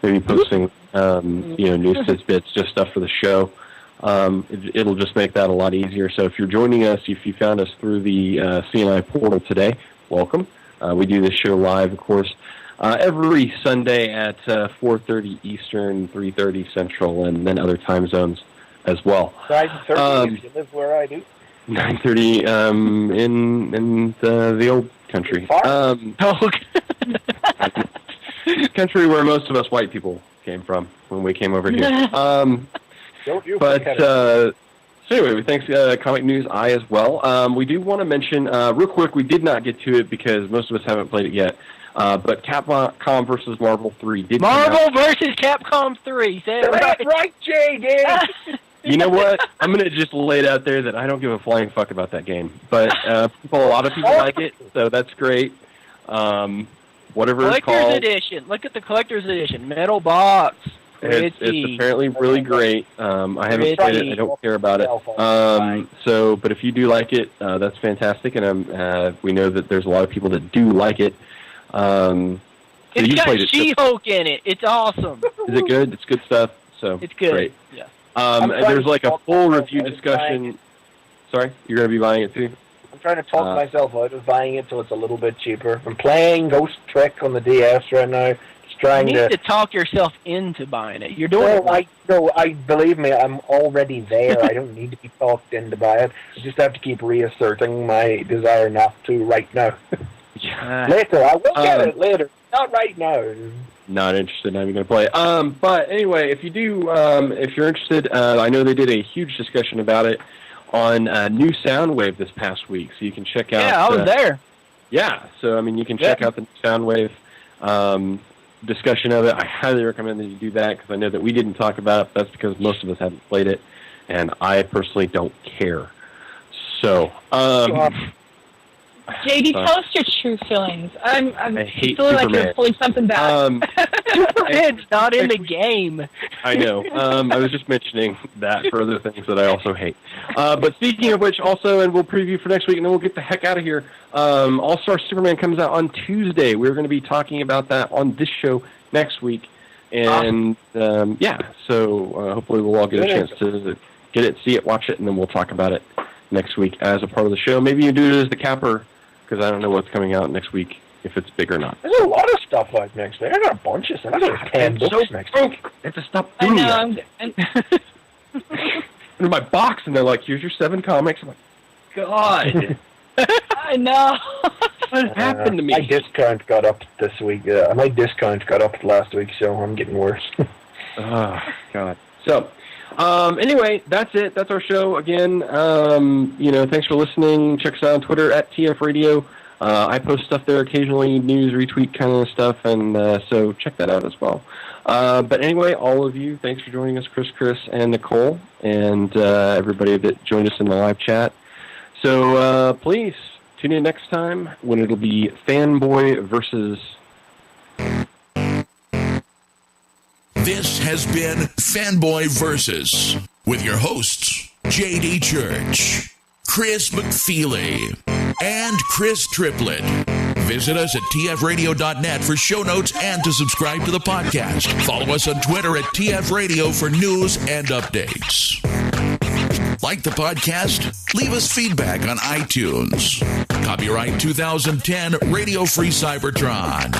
maybe posting news tidbits, just stuff for the show. It'll just make that a lot easier. So if you're joining us, if you found us through the CNI portal today, welcome. We do this show live, of course, every Sunday at 4:30 Eastern, 3:30 Central, and then other time zones as well.
9:30 if you live where I do.
9:30 in the old country. Country where most of us white people came from when we came over here. So anyway, thanks Comic News I as well. We do want to mention real quick. We did not get to it because most of us haven't played it yet. But Capcom versus Marvel 3 did.
Marvel versus Capcom 3. Say it
right, JD.
You know what? I'm going to just lay it out there that I don't give a flying fuck about that game. But a lot of people like it, so that's great. Whatever it's called.
Collector's Edition. Look at the Collector's Edition. Metal box.
It's apparently really great. I haven't played it. I don't care about it. But if you do like it, that's fantastic. And we know that there's a lot of people that do like it.
It's got She-Hulk in it. It's awesome.
Is it good? It's good stuff. So
it's good.
Great.
Yeah.
There's like a full review discussion. Sorry, you're going to be buying it too?
I'm trying to talk myself out of buying it so it's a little bit cheaper. I'm playing Ghost Trick on the DS right now. Just trying
you need to talk yourself into buying it. You're doing it.
I believe me, I'm already there. I don't need to be talked into buy it. I just have to keep reasserting my desire not to right now. Later, I will get it later. Not right now.
Not interested. Not even going to play. But anyway, if you do, if you're interested, I know they did a huge discussion about it on New Soundwave this past week, so you can check out.
Yeah, I was there.
Yeah, so I mean, you can check out the New Soundwave discussion of it. I highly recommend that you do that because I know that we didn't talk about it. That's because most of us haven't played it, and I personally don't care. So.
JD, tell us your true feelings. I'm
hate
feeling
Superman.
like you're pulling something back.
Superman's not in the game.
I know. I was just mentioning that for other things that I also hate. But speaking of which, also, and we'll preview for next week, and then we'll get the heck out of here. All-Star Superman comes out on Tuesday. We're going to be talking about that on this show next week. And, so hopefully we'll all get a chance to get it, see it, watch it, and then we'll talk about it next week as a part of the show. Maybe you do it as the capper, because I don't know what's coming out next week, if it's big or not.
There's a lot of stuff out next week. I got a bunch of stuff. I got 10 books next week.
I have to stop doing that. In my box, and they're like, here's your 7 comics. I'm like, God.
I know.
What happened to me?
My discount got up this week. My discount got up last week, so I'm getting worse.
Oh, God. So, anyway, that's it. That's our show. Again, thanks for listening. Check us out on Twitter at TF Radio. I post stuff there occasionally, news, retweet kind of stuff, and so check that out as well. But anyway, all of you, thanks for joining us, Chris, and Nicole, and everybody that joined us in the live chat. So please tune in next time when it'll be Fanboy Versus.
This has been Fanboy Versus with your hosts, J.D. Church, Chris McFeely, and Chris Triplett. Visit us at tfradio.net for show notes and to subscribe to the podcast. Follow us on Twitter at tfradio for news and updates. Like the podcast? Leave us feedback on iTunes. Copyright 2010 Radio Free Cybertron.